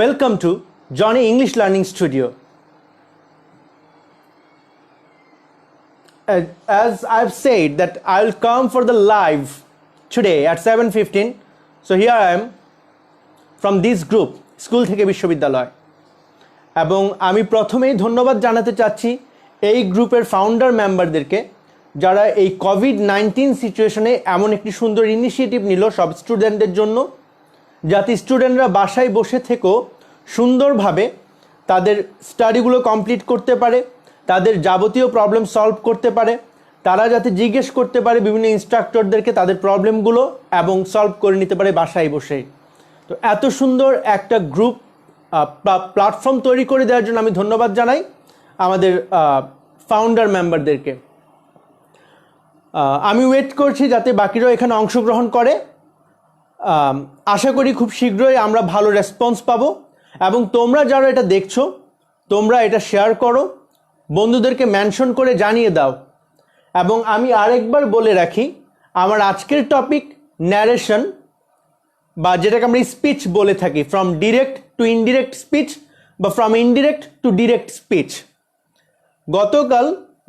Welcome to Johnny English Learning Studio. As I've said that I'll come for the live today at 7:15. So here I am from this group, school থেকে বিশ্ববিদ্যালয়, এবং আমি প্রথমেই ধন্যবাদ জানাতে চাচ্ছি এই গ্রুপের ফাউন্ডার মেম্বারদেরকে, যারা এই কোভিড-19 সিচুয়েশনে এমন একটি সুন্দর ইনিশিয়েটিভ নিল সব স্টুডেন্টদের জন্য, যাতে স্টুডেন্টরা বাসায় বসে থেকেও সুন্দরভাবে তাদের স্টাডিগুলো কমপ্লিট করতে পারে, তাদের যাবতীয় প্রবলেম সলভ করতে পারে, তারা যাতে জিজ্ঞেস করতে পারে বিভিন্ন ইনস্ট্রাক্টরদেরকে তাদের প্রবলেমগুলো এবং সলভ করে নিতে পারে বাসায় বসেই। তো এত সুন্দর একটা গ্রুপ প্ল্যাটফর্ম তৈরি করে দেওয়ার জন্য আমি ধন্যবাদ জানাই আমাদের ফাউন্ডার মেম্বারদেরকে। আমি ওয়েট করছি যাতে বাকিরাও এখানে অংশগ্রহণ করে। আশা করি খুব শীঘ্রই আমরা ভালো রেসপন্স পাবো, এবং তোমরা যারা এটা দেখছো তোমরা এটা শেয়ার করো, বন্ধুদেরকে মেনশন করে জানিয়ে দাও। এবং আমি আরেকবার বলে রাখি, আমার আজকের টপিক ন্যারেশন, বা যেটাকে আমরা স্পিচ বলে থাকি, from direct to indirect speech বা from indirect to direct speech.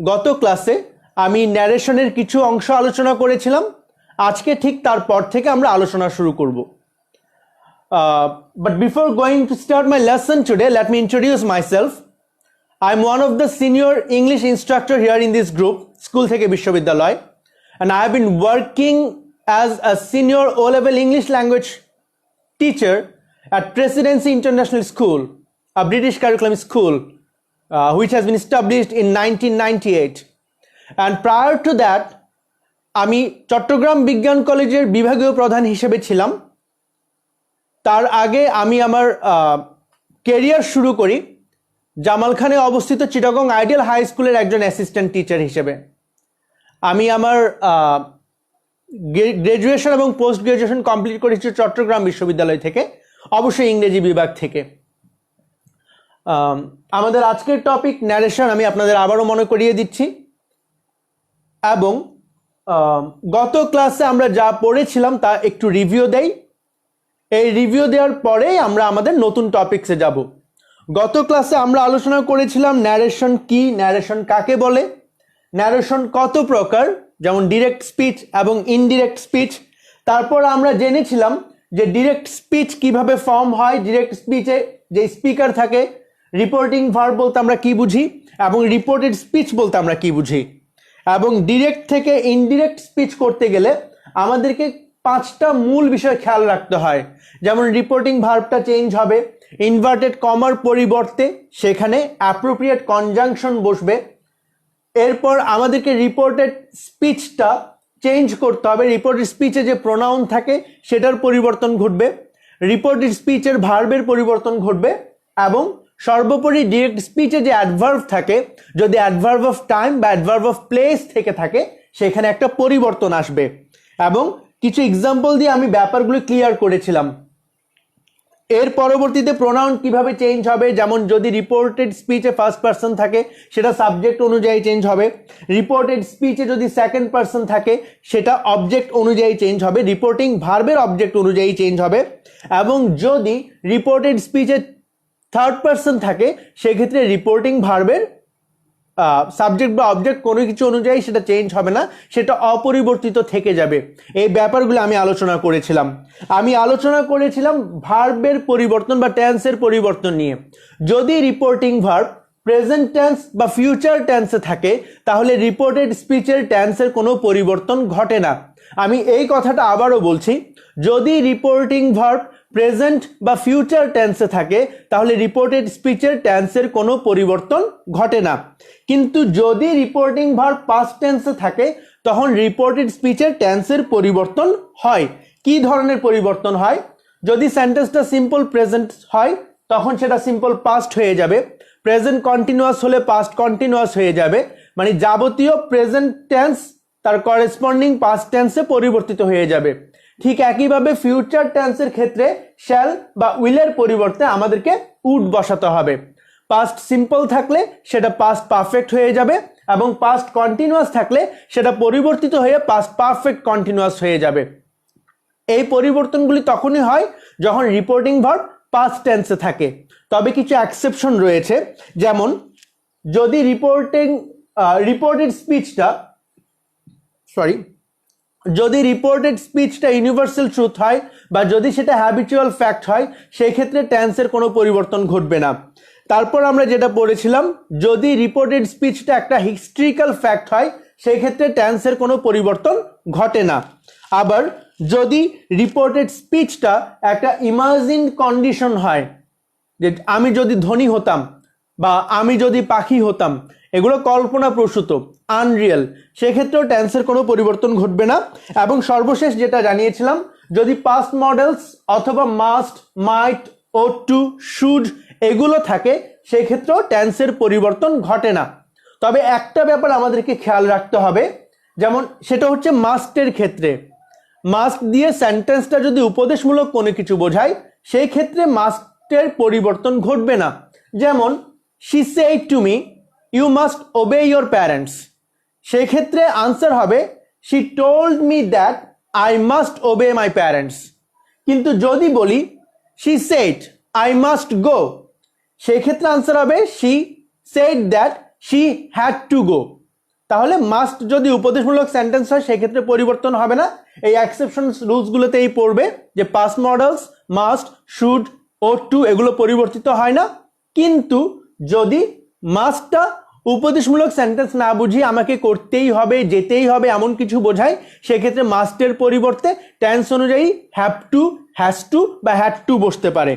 গত ক্লাসে আমি ন্যারেশনের কিছু অংশ আলোচনা করেছিলাম, আজকে ঠিক তারপর থেকে আমরা আলোচনা শুরু করব। But before going to start my lesson today, let me introduce myself. I'm one of the senior English instructor here in this group, School Theke Bishwabiddyalay, and I have been working as a senior O-level English language teacher at Presidency International School, a British curriculum school, which has been established in 1998. And prior to that, আমি চট্টগ্রাম বিজ্ঞান কলেজের বিভাগীয় প্রধান হিসেবে ছিলাম। তার আগে আমি আমার ক্যারিয়ার শুরু করি জামালখানে অবস্থিত চিটাগং আইডিয়াল হাই স্কুলের একজন অ্যাসিস্ট্যান্ট টিচার হিসেবে। আমি আমার গ্র্যাজুয়েশন এবং পোস্ট গ্র্যাজুয়েশন কমপ্লিট করেছি চট্টগ্রাম বিশ্ববিদ্যালয় থেকে, অবশ্যই ইংরেজি বিভাগ থেকে। আমাদের আজকের টপিক ন্যারেশন, আমি আপনাদের আবারও মনে করিয়ে দিচ্ছি। এবং গত ক্লাসে আমরা যা পড়েছিলাম তা একটু রিভিউ দেই। এই রিভিউ দেওয়ার পরেই আমরা আমাদের নতুন টপিকসে যাব। গত ক্লাসে আমরা আলোচনা করেছিলাম ন্যারেশন কি, ন্যারেশন কাকে বলে, ন্যারেশন কত প্রকার, যেমন ডিরেক্ট স্পিচ এবং ইনডিরেক্ট স্পিচ। তারপর আমরা জেনেছিলাম যে ডিরেক্ট স্পিচ কিভাবে ফর্ম হয়, ডিরেক্ট স্পিচে যে স্পিকার থাকে, রিপোর্টিং ভার্ব বলতে আমরা কি বুঝি, এবং রিপোর্টেড স্পিচ বলতে আমরা কি বুঝি। এবং ডিরেক্ট থেকে ইনডিরেক্ট স্পিচ করতে গেলে আমাদেরকে 5টা মূল বিষয় খেয়াল রাখতে হয়। যেমন রিপোর্টিং ভার্বটা চেঞ্জ হবে, ইনভার্টেড কমার পরিবর্তে সেখানে অ্যাপ্রোপ্রিয়েট কনজাংশন বসবে। এরপর আমাদেরকে রিপোর্টেড স্পিচটা চেঞ্জ করতে হবে, রিপোর্টেড স্পিচে যে প্রোনাউন থাকে সেটার পরিবর্তন ঘটবে, রিপোর্টেড স্পিচের ভার্বের পরিবর্তন ঘটবে, এবং সর্বোপরি ডিরেক্ট স্পিচে যে অ্যাডভার্ব থাকে, যদি অ্যাডভার্ব অফ টাইম বা অ্যাডভার্ব অফ প্লেস থেকে থাকে সেখানে একটা পরিবর্তন আসবে। এবং কিছু এক্সাম্পল দিয়ে আমি ব্যাপারগুলো ক্লিয়ার করেছিলাম। এর পরবর্তীতে প্রোনাউন কিভাবে চেঞ্জ হবে, যেমন যদি রিপোর্টেড স্পিচে ফার্স্ট পারসন থাকে সেটা সাবজেক্ট অনুযায়ী চেঞ্জ হবে, রিপোর্টেড স্পিচে যদি সেকেন্ড পারসন থাকে সেটা অবজেক্ট অনুযায়ী চেঞ্জ হবে, রিপোর্টিং ভার্বের অবজেক্ট অনুযায়ী চেঞ্জ হবে, এবং যদি রিপোর্টেড স্পিচে থার্ড পারসন থাকে সেক্ষেত্রে রিপোর্টিং ভার্বের সাবজেক্ট বা অবজেক্ট কোনো কিছু অনুযায়ী সেটা চেঞ্জ হবে না, সেটা অপরিবর্তিত থেকে যাবে। এই ব্যাপারগুলো আমি আলোচনা করেছিলাম ভার্বের পরিবর্তন বা টেন্সের পরিবর্তন নিয়ে। যদি রিপোর্টিং ভার্ব প্রেজেন্ট টেন্স বা ফিউচার টেন্সে থাকে তাহলে রিপোর্টেড স্পিচের টেন্সের কোনো পরিবর্তন ঘটে না। আমি এই কথাটা আবারও বলছি, যদি রিপোর্টিং ভার্ব প্রেজেন্ট বা ফিউচার টেন্সে থাকে তাহলে রিপোর্টেড স্পিচের টেন্সের কোনো পরিবর্তন ঘটে না। কিন্তু যদি রিপোর্টিং ভার্ব পাস্ট টেন্সে থাকে তখন রিপোর্টেড স্পিচের টেন্সের পরিবর্তন হয়। কি ধরনের পরিবর্তন হয়? যদি সেন্টেন্সটা সিম্পল প্রেজেন্ট হয় তখন সেটা সিম্পল পাস্ট হয়ে যাবে, প্রেজেন্ট কন্টিনিউয়াস হলে পাস্ট কন্টিনিউয়াস হয়ে যাবে, মানে যাবতীয় প্রেজেন্ট টেন্স তার করেসপন্ডিং পাস্ট টেন্সে পরিবর্তিত হয়ে যাবে। ঠিক একইভাবে ফিউচার টেন্সের ক্ষেত্রে শ্যাল বা উইলের পরিবর্তে আমাদেরকে উড বসাতে হবে। পাস্ট সিম্পল থাকলে সেটা পাস্ট পারফেক্ট হয়ে যাবে, এবং পাস্ট কন্টিনিউয়াস থাকলে সেটা পরিবর্তিত হয়ে পাস্ট পারফেক্ট কন্টিনিউয়াস হয়ে যাবে। এই পরিবর্তনগুলি তখনই হয় যখন রিপোর্টিং ভার্ব পাস্ট টেন্সে থাকে। তবে কিছু এক্সেপশন রয়েছে, যেমন যদি রিপোর্টেড স্পিচটা ইউনিভার্সাল ট্রুথ হয় বা যদি সেটা হ্যাবিচুয়াল ফ্যাক্ট হয়, সেই ক্ষেত্রে টেন্সের কোনো পরিবর্তন ঘটবে না। তারপর আমরা যেটা পড়েছিলাম, যদি রিপোর্টেড স্পিচটা একটা হিস্ট্রিক্যাল ফ্যাক্ট হয়, সেই ক্ষেত্রে টেন্সের কোনো পরিবর্তন ঘটে না। আবার যদি রিপোর্টেড স্পিচটা একটা ইমাজিনড কন্ডিশন হয়, যে আমি যদি ধনী হতাম বা আমি যদি পাখি হতাম, এগুলো কল্পনাপ্রসূত, আনরিয়েল, সেক্ষেত্রেও টেন্সের কোনো পরিবর্তন ঘটবে না। এবং সর্বশেষ যেটা জানিয়েছিলাম, যদি পাস্ট মডেলস অথবা must, might, ought to, should এগুলো থাকে, সেই ক্ষেত্রেও টেন্সের পরিবর্তন ঘটে না। তবে একটা ব্যাপার আমাদেরকে খেয়াল রাখতে হবে, যেমন সেটা হচ্ছে মাস্টের ক্ষেত্রে। মাস্ট দিয়ে সেন্টেন্সটা যদি উপদেশমূলক কোনো কিছু বোঝায়, সেই ক্ষেত্রে মাস্টের পরিবর্তন ঘটবে না। যেমন she said to me you must obey your parents, সেই ক্ষেত্রে আনসার হবে she told me that I must obey my parents। কিন্তু যদি বলি she said I must go, সেই ক্ষেত্রে আনসার হবে she said that she had to go। তাহলে মাস্ট যদি উপদেশমূলক সেন্টেন্স হয়, সেক্ষেত্রে পরিবর্তন হবে না। এই এক্সেপশন রুলসগুলোতেই পড়বে যে past modals, must, should, ought to এগুলো পরিবর্তিত হয় না। কিন্তু যদি মাস্টটা উপদেশমূলক সেন্টেন্স না বুঝিয়ে আমাকে করতেই হবে, যেতেই হবে এমন কিছু বোঝায়, সেক্ষেত্রে মাস্টের পরিবর্তে টেন্স অনুযায়ী হ্যাভ টু, হ্যাজ টু বা হ্যাড টু বসতে পারে।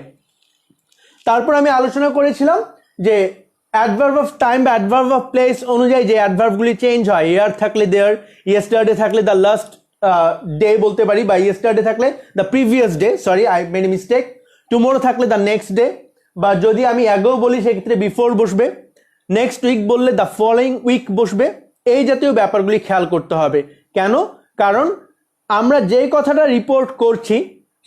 তারপর আমি আলোচনা করেছিলাম যে অ্যাডভার্ব অফ টাইম বা অ্যাডভার্ব অফ প্লেস অনুযায়ী যে অ্যাডভার্বগুলি চেঞ্জ হয়, ইয়ার থাকলে দেয়ার, ইয়েস্টারডে থাকলে দ্য লাস্ট ডে বলতে পারি, বা ইয়েস্টারডে থাকলে the previous day, sorry I made a mistake, tomorrow থাকলে দ্য নেক্সট ডে, বা যদি আমি অ্যাগো বলি সেক্ষেত্রে বিফোর বসবে, নেক্সট উইক বললে দ্য ফলোয়িং উইক বসবে। এই জাতীয় ব্যাপারগুলি খেয়াল করতে হবে। কেন? কারণ আমরা যে কথাটা রিপোর্ট করছি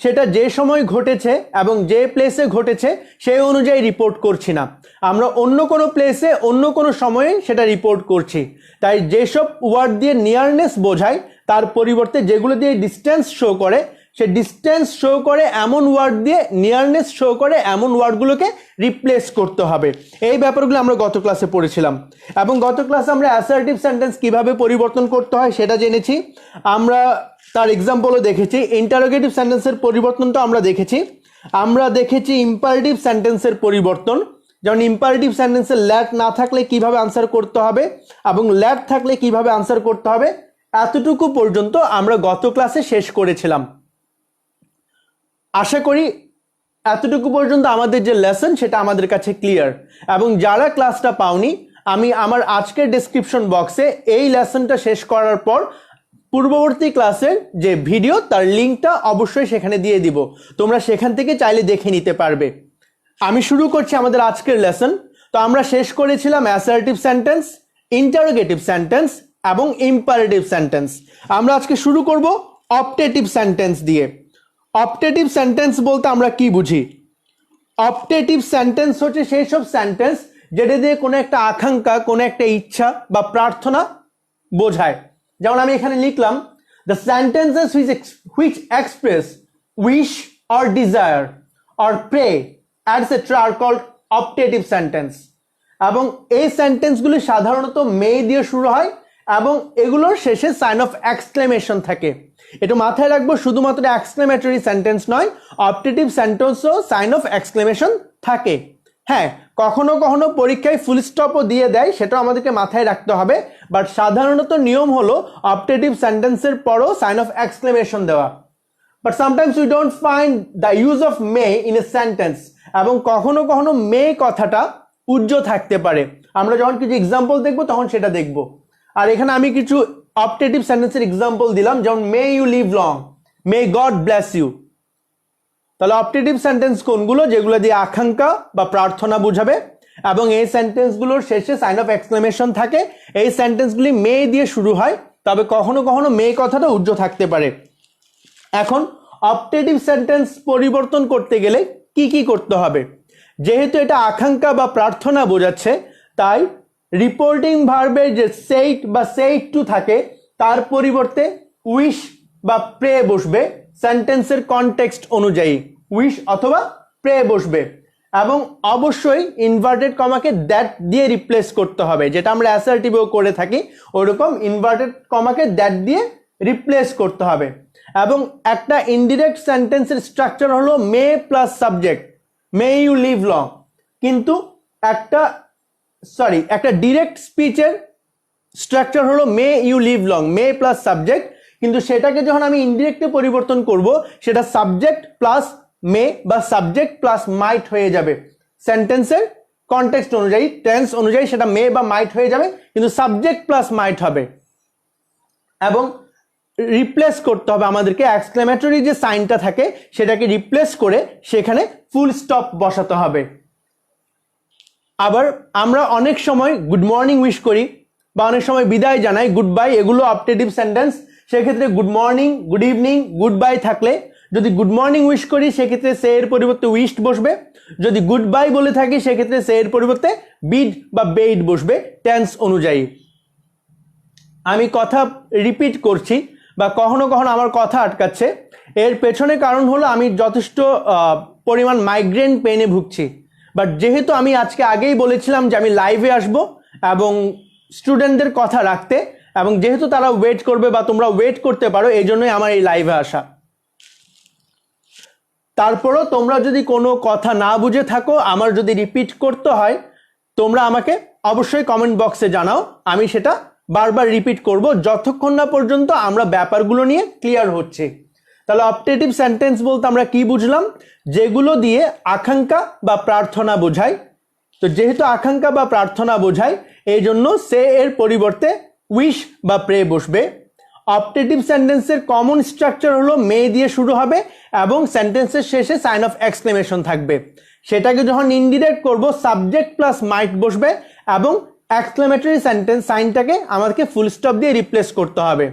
সেটা যে সময় ঘটেছে এবং যে প্লেসে ঘটেছে সেই অনুযায়ী রিপোর্ট করছি না, আমরা অন্য কোনো প্লেসে অন্য কোনো সময়ে সেটা রিপোর্ট করছি। তাই যেসব ওয়ার্ড দিয়ে নিয়ারনেস বোঝায়, তার পরিবর্তে যেগুলো দিয়ে ডিস্টেন্স শো করে, সে ডিস্টেন্স শো করে এমন ওয়ার্ড দিয়ে নিয়ারনেস শো করে এমন ওয়ার্ডগুলোকে রিপ্লেস করতে হবে। এই ব্যাপারগুলো আমরা গত ক্লাসে পড়েছিলাম। এবং গত ক্লাসে আমরা অ্যাসার্টিভ সেন্টেন্স কিভাবে পরিবর্তন করতে হয় সেটা জেনেছি। আমরা তার এক্সাম্পলও দেখেছি। ইন্টারোগেটিভ সেন্টেন্সের পরিবর্তনটা আমরা দেখেছি। আমরা দেখেছি ইম্পারেটিভ সেন্টেন্সের পরিবর্তন, যেমন ইম্পারেটিভ সেন্টেন্সে ল্যাট না থাকলে কিভাবে আনসার করতে হবে এবং ল্যাট থাকলে কিভাবে আনসার করতে হবে, এতটুকু পর্যন্ত আমরা গত ক্লাসে শেষ করেছিলাম। আশা করি এতটুকু পর্যন্ত আমাদের যে লেসন সেটা আমাদের কাছে ক্লিয়ার। এবং যারা ক্লাসটা পাওনি, আমি আমার আজকের ডেসক্রিপশন বক্সে এই লেসনটা শেষ করার পর পূর্ববর্তী ক্লাসের যে ভিডিও তার লিঙ্কটা অবশ্যই সেখানে দিয়ে দিব, তোমরা সেখান থেকে চাইলে দেখে নিতে পারবে। আমি শুরু করছি আমাদের আজকের লেসন। তো আমরা শেষ করেছিলাম অ্যাসার্টিভ সেন্টেন্স, ইন্টারোগেটিভ সেন্টেন্স এবং ইম্পারেটিভ সেন্টেন্স। আমরা আজকে শুরু করব অপটেটিভ সেন্টেন্স দিয়ে। অপটেটিভ সেন্টেন্স বলতে আমরা কি বুঝি? অপটেটিভ সেন্টেন্স হচ্ছে সেই সব সেন্টেন্স যেটা দিয়ে কোনো একটা আকাঙ্ক্ষা, কোনো একটা ইচ্ছা বা প্রার্থনা বোঝায়। যেমন আমি এখানে লিখলাম the sentences which express wish or desire or pray etcetera are called optative sentence. এবং এই সেন্টেন্সগুলি সাধারণত মে দিয়ে শুরু হয় এবং এগুলোর শেষে সাইন অফ এক্সক্লেমেশন থাকে। এটা মাথায় রাখবো, শুধুমাত্র এক্সক্লেমেটরি সেন্টেন্স নয়, অপটেটিভ সেন্টেন্সও সাইন অফ এক্সক্লেমেশন থাকে। হ্যাঁ, কখনো কখনো পরীক্ষায় ফুল স্টপও দিয়ে দেয়, সেটাও আমাদেরকে মাথায় রাখতে হবে। বাট সাধারণত নিয়ম হলো অপটেটিভ সেন্টেন্সের পরও সাইন অফ এক্সক্লেমেশন দেওয়া। But sometimes we don't find the use of May in a sentence. এবং কখনো কখনো মে কথাটা উজ্জ্ব থাকতে পারে। আমরা যখন কিছু এক্সাম্পল দেখবো তখন সেটা দেখব। আর এখানে আমি কিছু অপটেটিভ সেন্টেন্সের এক্সাম্পল দিলাম, যেমন may you live long, may God bless you. তাহলে অপটেটিভ সেন্টেন্স কোনগুলো? যেগুলো দিয়ে আকাঙ্ক্ষা বা প্রার্থনা বোঝাবে এবং এই সেন্টেন্সগুলোর শেষে সাইন অফ এক্সক্লেমেশন থাকে। এই সেন্টেন্সগুলি মে দিয়ে শুরু হয়, তবে কখনো কখনো মে কথাটা উজ্জ্ব থাকতে পারে। এখন অপটেটিভ সেন্টেন্স পরিবর্তন করতে গেলে কি কি করতে হবে? যেহেতু এটা আকাঙ্ক্ষা বা প্রার্থনা বোঝাচ্ছে, তাই রিপোর্টিং ভার্বের যে সেইট বা সেইট টু থাকে তার পরিবর্তে উইশ বা প্রে বসবে সেন্টেন্সের কনটেক্সট অনুযায়ী, উইশ অথবা প্রে বসবে এবং অবশ্যই ইনভার্টেড কমাকে দ্যাট দিয়ে রিপ্লেস করতে হবে, যেটা আমরা অ্যাসার্টিভেও করে থাকি ওরকম ইনভার্টেড কমাকে দ্যাট দিয়ে রিপ্লেস করতে হবে। এবং একটা ইনডিরেক্ট সেন্টেন্সের স্ট্রাকচার হলো may plus subject, may you live long, কিন্তু একটা ডিরেক্ট স্পিচের স্ট্রাকচার হলো may you live long, may plus subject, কিন্তু সেটাকে যখন আমি ইনডিরেক্টে পরিবর্তন করব সেটা সাবজেক্ট প্লাস মে বা সাবজেক্ট প্লাস মাইট হয়ে যাবে। সেন্টেন্সের কনটেক্সট অনুযায়ী, টেন্স অনুযায়ী সেটা মে বা মাইট হয়ে যাবে, কিন্তু সাবজেক্ট প্লাস মাইট হবে। এবং রিপ্লেস করতে হবে আমাদেরকে, এক্সক্লেমেটরি যে সাইনটা থাকে সেটাকে রিপ্লেস করে সেখানে ফুল স্টপ বসাতে হবে। আবার আমরা অনেক সময় গুড মর্নিং উইশ করি বা অনেক সময় বিদায় জানাই, গুড বাই, এগুলো অপটেটিভ সেন্টেন্স। সেক্ষেত্রে good morning, good evening, good bye থাকলে যদি গুড মর্নিং উইশ করি সেক্ষেত্রে সে এর পরিবর্তে উইশড বসবে, যদি গুড বাই বলে থাকি সেক্ষেত্রে সে এর পরিবর্তে বিড বা বেইড বসবে টেন্স অনুযায়ী। আমি কথা রিপিট করছি বা কখনো কখনো আমার কথা আটকাচ্ছে, এর পেছনে কারণ হলো আমি যথেষ্ট পরিমাণ মাইগ্রেন পেনে ভুগছি। বাট যেহেতু আমি আজকে আগেই বলেছিলাম যে আমি লাইভে আসব এবং স্টুডেন্টদের কথা রাখতে, এবং যেহেতু তারা ওয়েট করবে বা তোমরা ওয়েট করতে পারো, এই জন্যই আমার এই লাইভে আসা। তারপরও তোমরা যদি কোনো কথা না বুঝে থাকো, আমার যদি রিপিট করতে হয়, তোমরা আমাকে অবশ্যই কমেন্ট বক্সে জানাও, আমি সেটা বারবার রিপিট করব যতক্ষণ না পর্যন্ত আমরা ব্যাপারগুলো নিয়ে ক্লিয়ার হচ্ছে। তাহলে অপটেটিভ সেন্টেন্স বলতে আমরা কি বুঝলাম? যেগুলো দিয়ে আকাঙ্ক্ষা বা প্রার্থনা বোঝায়। তো যেহেতু আকাঙ্ক্ষা বা প্রার্থনা বোঝায়, এই জন্য সে এর পরিবর্তে উইশ বা প্রে বসবে। অপটেটিভ সেন্টেন্সের কমন স্ট্রাকচার হলো মে দিয়ে শুরু হবে এবং সেন্টেন্সের শেষে সাইন অফ এক্সক্লেমেশন থাকবে। সেটাকে যখন ইনডিরেক্ট করব সাবজেক্ট প্লাস মাইট বসবে এবং এক্সক্লেমেটরি সেন্টেন্স সাইনটাকে আমাদেরকে ফুল স্টপ দিয়ে রিপ্লেস করতে হবে।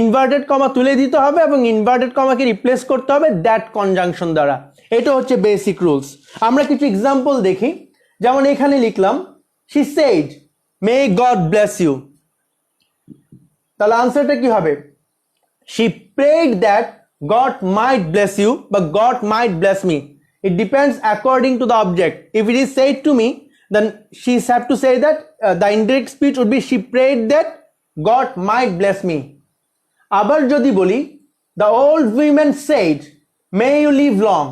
ইনভার্টেড কমা তুলে দিতে হবে এবং ইনভার্টেড কমাকে রিপ্লেস করতে হবে দ্যাট কনজাংশন দ্বারা। এটা হচ্ছে বেসিক রুলস। আমরা কিছু এক্সাম্পল দেখি, যেমন এখানে লিখলাম she said may God bless you. তাহলে আনসারটা কি হবে? She prayed that God might bless you বা God might bless me. It depends according to the object. If it is said to me, then she have to say that the indirect speech would be she prayed that God might bless me. আবার যদি বলি the old women said may you live long,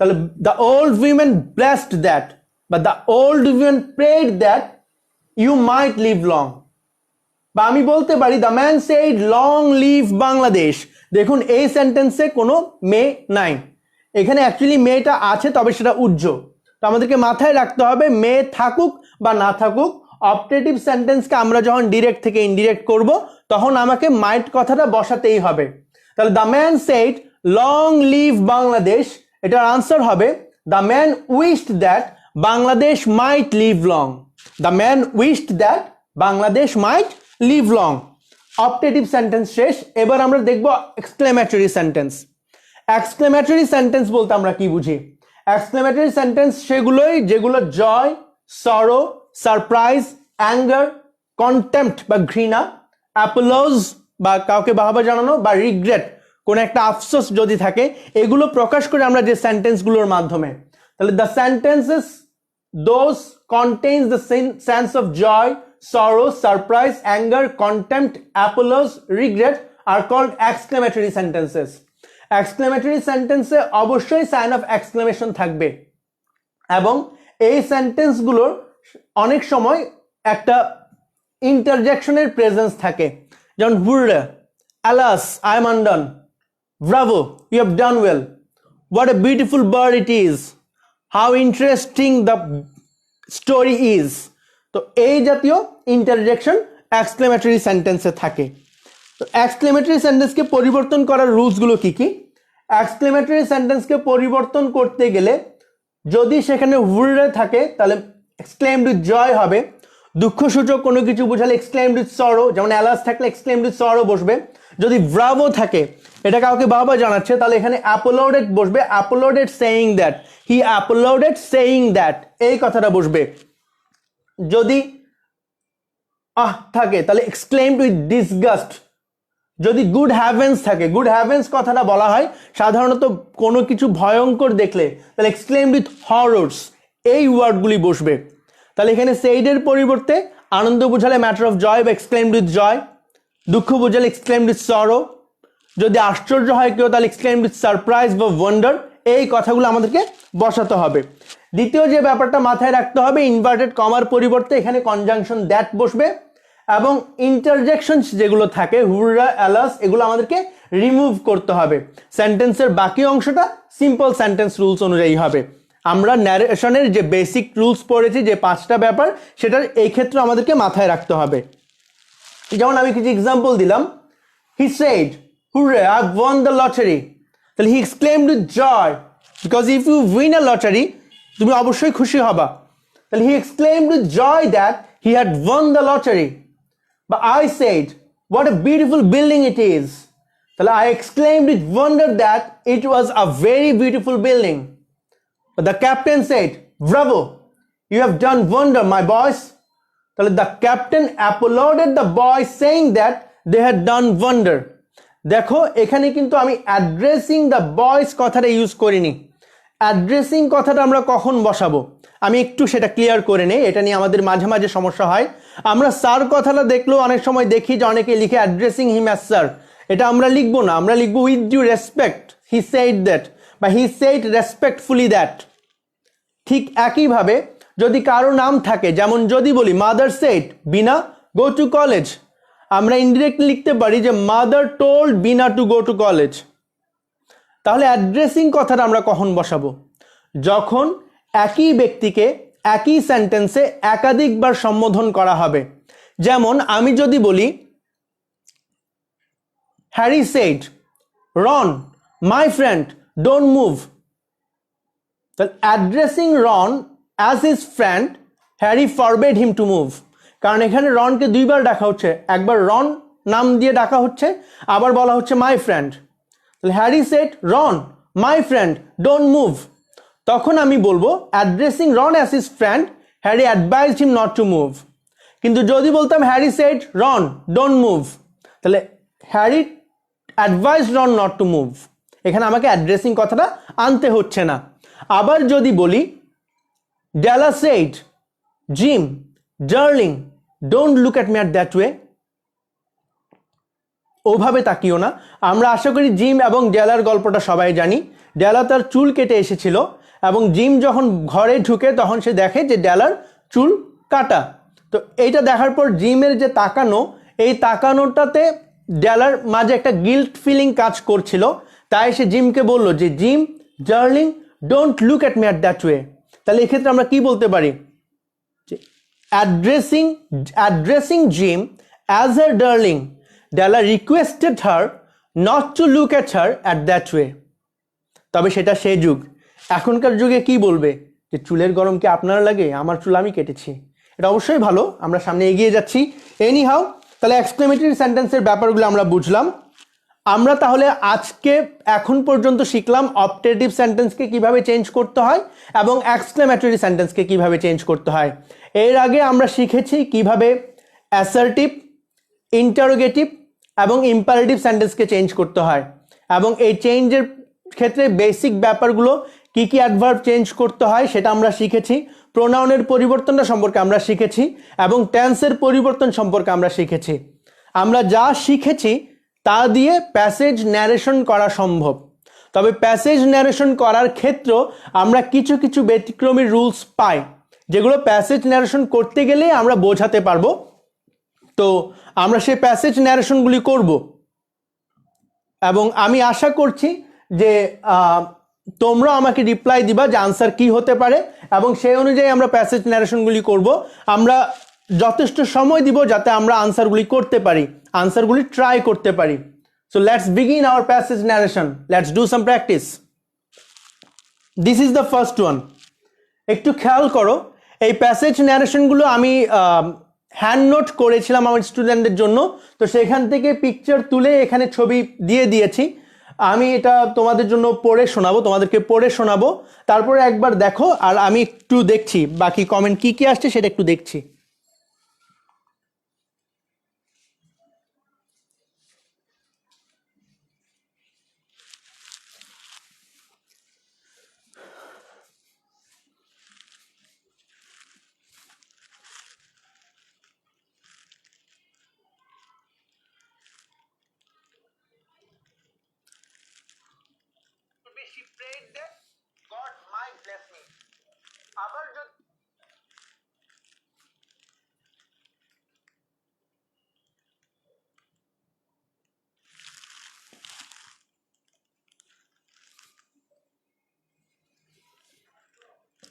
তাহলে the old women blessed that, but the old women prayed that you might live long. বা আমি বলতে পারি the man said long live Bangladesh. দেখুন এই সেন্টেন্সে কোনো মে নাই, এখানে অ্যাকচুয়ালি মেটা আছে, তবে সেটা উজ্জ্বল। তো আমাদেরকে মাথায় রাখতে হবে মে থাকুক বা না থাকুক, অপটেটিভ সেন্টেন্সকে আমরা যখন ডিরেক্ট থেকে ইনডিরেক্ট করব তখন আমাকে মাইট কথাটা বসাতেই হবে। তাহলে the man said long live Bangladesh, এটার আনসার হবে the man wished that Bangladesh might live long. The man wished that Bangladesh might live long. Optative sentence শেষ। এবার আমরা দেখব এক্সক্লেমেটরি সেন্টেন্স। এক্সক্লেমেটরি সেন্টেন্স বলতে আমরা কি বুঝি? এক্সক্লেমেটরি সেন্টেন্স সেগুলোই যেগুলো জয়, সরো, সারপ্রাইজ, অ্যাঙ্গার, কন্টেম্পট বা ঘৃণা, অ্যাপোলজ বা কাউকে বাহবা জানানো, বা রিগ্রেট কোন একটা আফসোস যদি থাকে, এগুলো প্রকাশ করে আমরা যে সেন্টেন্সগুলোর মাধ্যমে। তাহলে the sentences those contains the sense of joy, sorrow, surprise, anger, contempt, apology, regret আর কল্ড এক্সক্লেমেটরি সেন্টেন্সেস। এক্সক্লেমেটরি সেন্টেন্সে অবশ্যই সাইন অফ এক্সক্লেমেশন থাকবে এবং এই সেন্টেন্সগুলোর অনেক সময় একটা ইন্টারজেকশনের প্রেজেন্স থাকে, যেমন hurray, alas I am undone, bravo you have done well, what a beautiful bird it is, how interesting the story is. তো এই জাতীয় ইন্টারজেকশন এক্সক্লেমেটরি সেন্টেন্সে থাকে। তো এক্সক্লেমেটরি সেন্টেন্সকে পরিবর্তন করার রুলসগুলো কি কি? এক্সক্লেমেটরি সেন্টেন্সকে পরিবর্তন করতে গেলে যদি সেখানে হুররে থাকে তাহলে এক্সক্লেমড উইথ জয় হবে। দুঃখসূচক কোনো কিছু বোঝালে এক্সক্লেমড উইথ সরো, যেমন অ্যালাস থাকলে এক্সক্লেমড উইথ সরো বসবে। যদি ব্রাভো থাকে, এটা কাউকে বাবা জানাচ্ছে, তাহলে এখানে অ্যাপোলোডেড বসবে, applauded saying that, he applauded saying that, এই কথাটা বসবে। যদি থাকে তাহলে এক্সক্লেমড উইথ ডিসগাস্ট, যদি গুড হ্যাভেন্স থাকে, গুড হ্যাভেন্স কথাটা বলা হয় সাধারণত কোনো কিছু ভয়ঙ্কর দেখলে, তাহলে এক্সক্লেমড উইথ হররস এই ওয়ার্ডগুলি বসবে। তাহলে এখানে সেইডের পরিবর্তে আনন্দ বোঝালে ম্যাটার অফ জয় বা এক্সক্লেমড উইথ জয়, দুঃখ বোঝালে এক্সক্লেমড উইথ সরো, যদি আশ্চর্য হয় কেউ তাহলে এক্সক্লেমড উইথ সারপ্রাইজ বা ওয়ান্ডার, এই কথাগুলো আমাদেরকে বসাতে হবে। দ্বিতীয় যে ব্যাপারটা মাথায় রাখতে হবে, ইনভার্টেড কমার পরিবর্তে এখানে কনজাংশন দ্যাট বসবে এবং ইন্টারজেকশনস যেগুলো থাকে হুররা অ্যালাস এগুলো আমাদেরকে রিমুভ করতে হবে। সেন্টেন্সের বাকি অংশটা সিম্পল সেন্টেন্স রুলস অনুযায়ী হবে। আমরা ন্যারেশনের যে বেসিক রুলস পড়েছি যে 5টা ব্যাপার, সেটার এই ক্ষেত্রে আমাদেরকে মাথায় রাখতে হবে। যেমন আমি কিছু এক্সাম্পল দিলাম, he said hurray I have won the lottery, তাহলে he exclaimed with joy, because if you win a lottery তুমি অবশ্যই খুশি হবা, তাহলে he exclaimed with joy that he had won the lottery. বা I said, what a beautiful building it is. তাহলে I exclaimed with wonder that it was a very beautiful building. But the captain said, bravo, you have done wonder, my boys. তাহলে the captain applauded the boys saying that they had done wonder. দেখো এখানে কিন্তু আমি addressing the boys কথাটা use করিনি। Addressing কথাটা আমরা কখন বসাবো আমি একটু সেটা ক্লিয়ার করে নেই, এটা নিয়ে আমাদের মাঝে মাঝে সমস্যা হয়। আমরা স্যার কথাটা দেখলেও অনেক সময় দেখি যে অনেকে লিখে অ্যাড্রেসিং হিম অ্যাজ স্যার, এটা আমরা লিখবো না, আমরা লিখবো with due respect he said that বা হি সেড রেসপেক্টফুলি দ্যাট। ঠিক একইভাবে যদি কারো নাম থাকে, যেমন যদি বলি mother said Veena go to college, আমরা ইনডিরেক্টলি লিখতে পারি যে mother told Veena to go to college. তাহলে অ্যাড্রেসিং কথাটা আমরা কখন বসাবো? যখন একই ব্যক্তিকে একই সেন্টেন্সে একাধিকবার সম্বোধন করা হবে। যেমন আমি যদি বলি Harry said Ron my friend don't move, তাহলে addressing Ron as his friend Harry forbade him to move, কারণ এখানে রনকে দুইবার ডাকা হচ্ছে, একবার রন নাম দিয়ে ডাকা হচ্ছে, আবার বলা হচ্ছে মাই ফ্রেন্ড। তাহলে Harry said Ron my friend don't move, তখন আমি বলবো addressing Ron as his friend Harry advised him not to move. কিন্তু যদি বলতাম Harry said Ron don't move, তাহলে Harry advised Ron not to move, এখানে আমাকে অ্যাড্রেসিং কথাটা আনতে হচ্ছে না। আবার যদি বলি Della said Jim darling don't look at me at that way, ওভাবে তাকিও না। আমরা আশা করি জিম এবং ডেলার গল্পটা সবাই জানি। ডেলা তার চুল কেটে এসেছিল এবং জিম যখন ঘরে ঢুকে তখন সে দেখে যে ডেলার চুল কাটা। তো এইটা দেখার পর জিমের যে তাকানো, এই তাকানোটাতে ডেলার মাঝে একটা গিল্ট ফিলিং কাজ করছিল, তাই সে জিমকে বলল যে Jim darling don't look at me at that way. তাহলে এক্ষেত্রে আমরা কি বলতে পারি? Addressing Jim as her darling Della requested her not to look at her at that way. তবে সেটা সেই যুগ, এখনকার যুগে কি বলবে যে চুলের গরম কি আপনার লাগে, আমার চুল আমি কেটেছি। এটা অবশ্যই ভালো, আমরা সামনে এগিয়ে যাচ্ছি। এনি হাউ, তাহলে এক্সক্লেমেটরি সেন্টেন্সের ব্যাপারগুলো আমরা বুঝলাম। আমরা তাহলে আজকে এখন পর্যন্ত শিখলাম অপটেটিভ সেন্টেন্সকে কিভাবে চেঞ্জ করতে হয় এবং এক্সক্লেমেটরি সেন্টেন্সকে কিভাবে চেঞ্জ করতে হয়। এর আগে আমরা শিখেছি কিভাবে অ্যাসার্টিভ, ইন্টারোগেটিভ এবং ইম্পারেটিভ সেন্টেন্সকে চেঞ্জ করতে হয়, এবং এই চেঞ্জের ক্ষেত্রে বেসিক ব্যাপারগুলো কি কি অ্যাডভার্ব চেঞ্জ করতে হয় সেটা আমরা শিখেছি। প্রোনাউনের পরিবর্তনটা সম্পর্কে আমরা শিখেছি এবং টেন্সের পরিবর্তন সম্পর্কে আমরা শিখেছি। আমরা যা শিখেছি তা দিয়ে প্যাসেজ ন্যারেশন করা সম্ভব, তবে প্যাসেজ ন্যারেশন করার ক্ষেত্রেও আমরা কিছু কিছু ব্যতিক্রমী রুলস পাই, যেগুলো প্যাসেজ ন্যারেশন করতে গেলে আমরা বোঝাতে পারবো। তো আমরা সেই প্যাসেজ ন্যারেশনগুলি করব এবং আমি আশা করছি যে তোমরা আমাকে রিপ্লাই দিবা যে আনসার কি হতে পারে, এবং সেই অনুযায়ী আমরা প্যাসেজ ন্যারেশনগুলি করব। আমরা যথেষ্ট সময় দিব যাতে আমরা আনসারগুলি করতে পারি, আনসারগুলি ট্রাই করতে পারি। So let's begin our passage narration, let's do some practice. This is the first one. একটু খেয়াল করো, এই প্যাসেজ ন্যারেশনগুলো আমি হ্যান্ড নোট করেছিলাম আমার স্টুডেন্টদের জন্য, তো সেখান থেকে পিকচার তুলে এখানে ছবি দিয়ে দিয়েছি। আমি এটা তোমাদের জন্য পড়ে শোনাবো, তোমাদেরকে পড়ে শোনাবো, তারপরে একবার দেখো আর আমি একটু দেখছি বাকি কমেন্ট কি কি আসছে সেটা একটু দেখছি। prayed that God might bless me. আবার যদি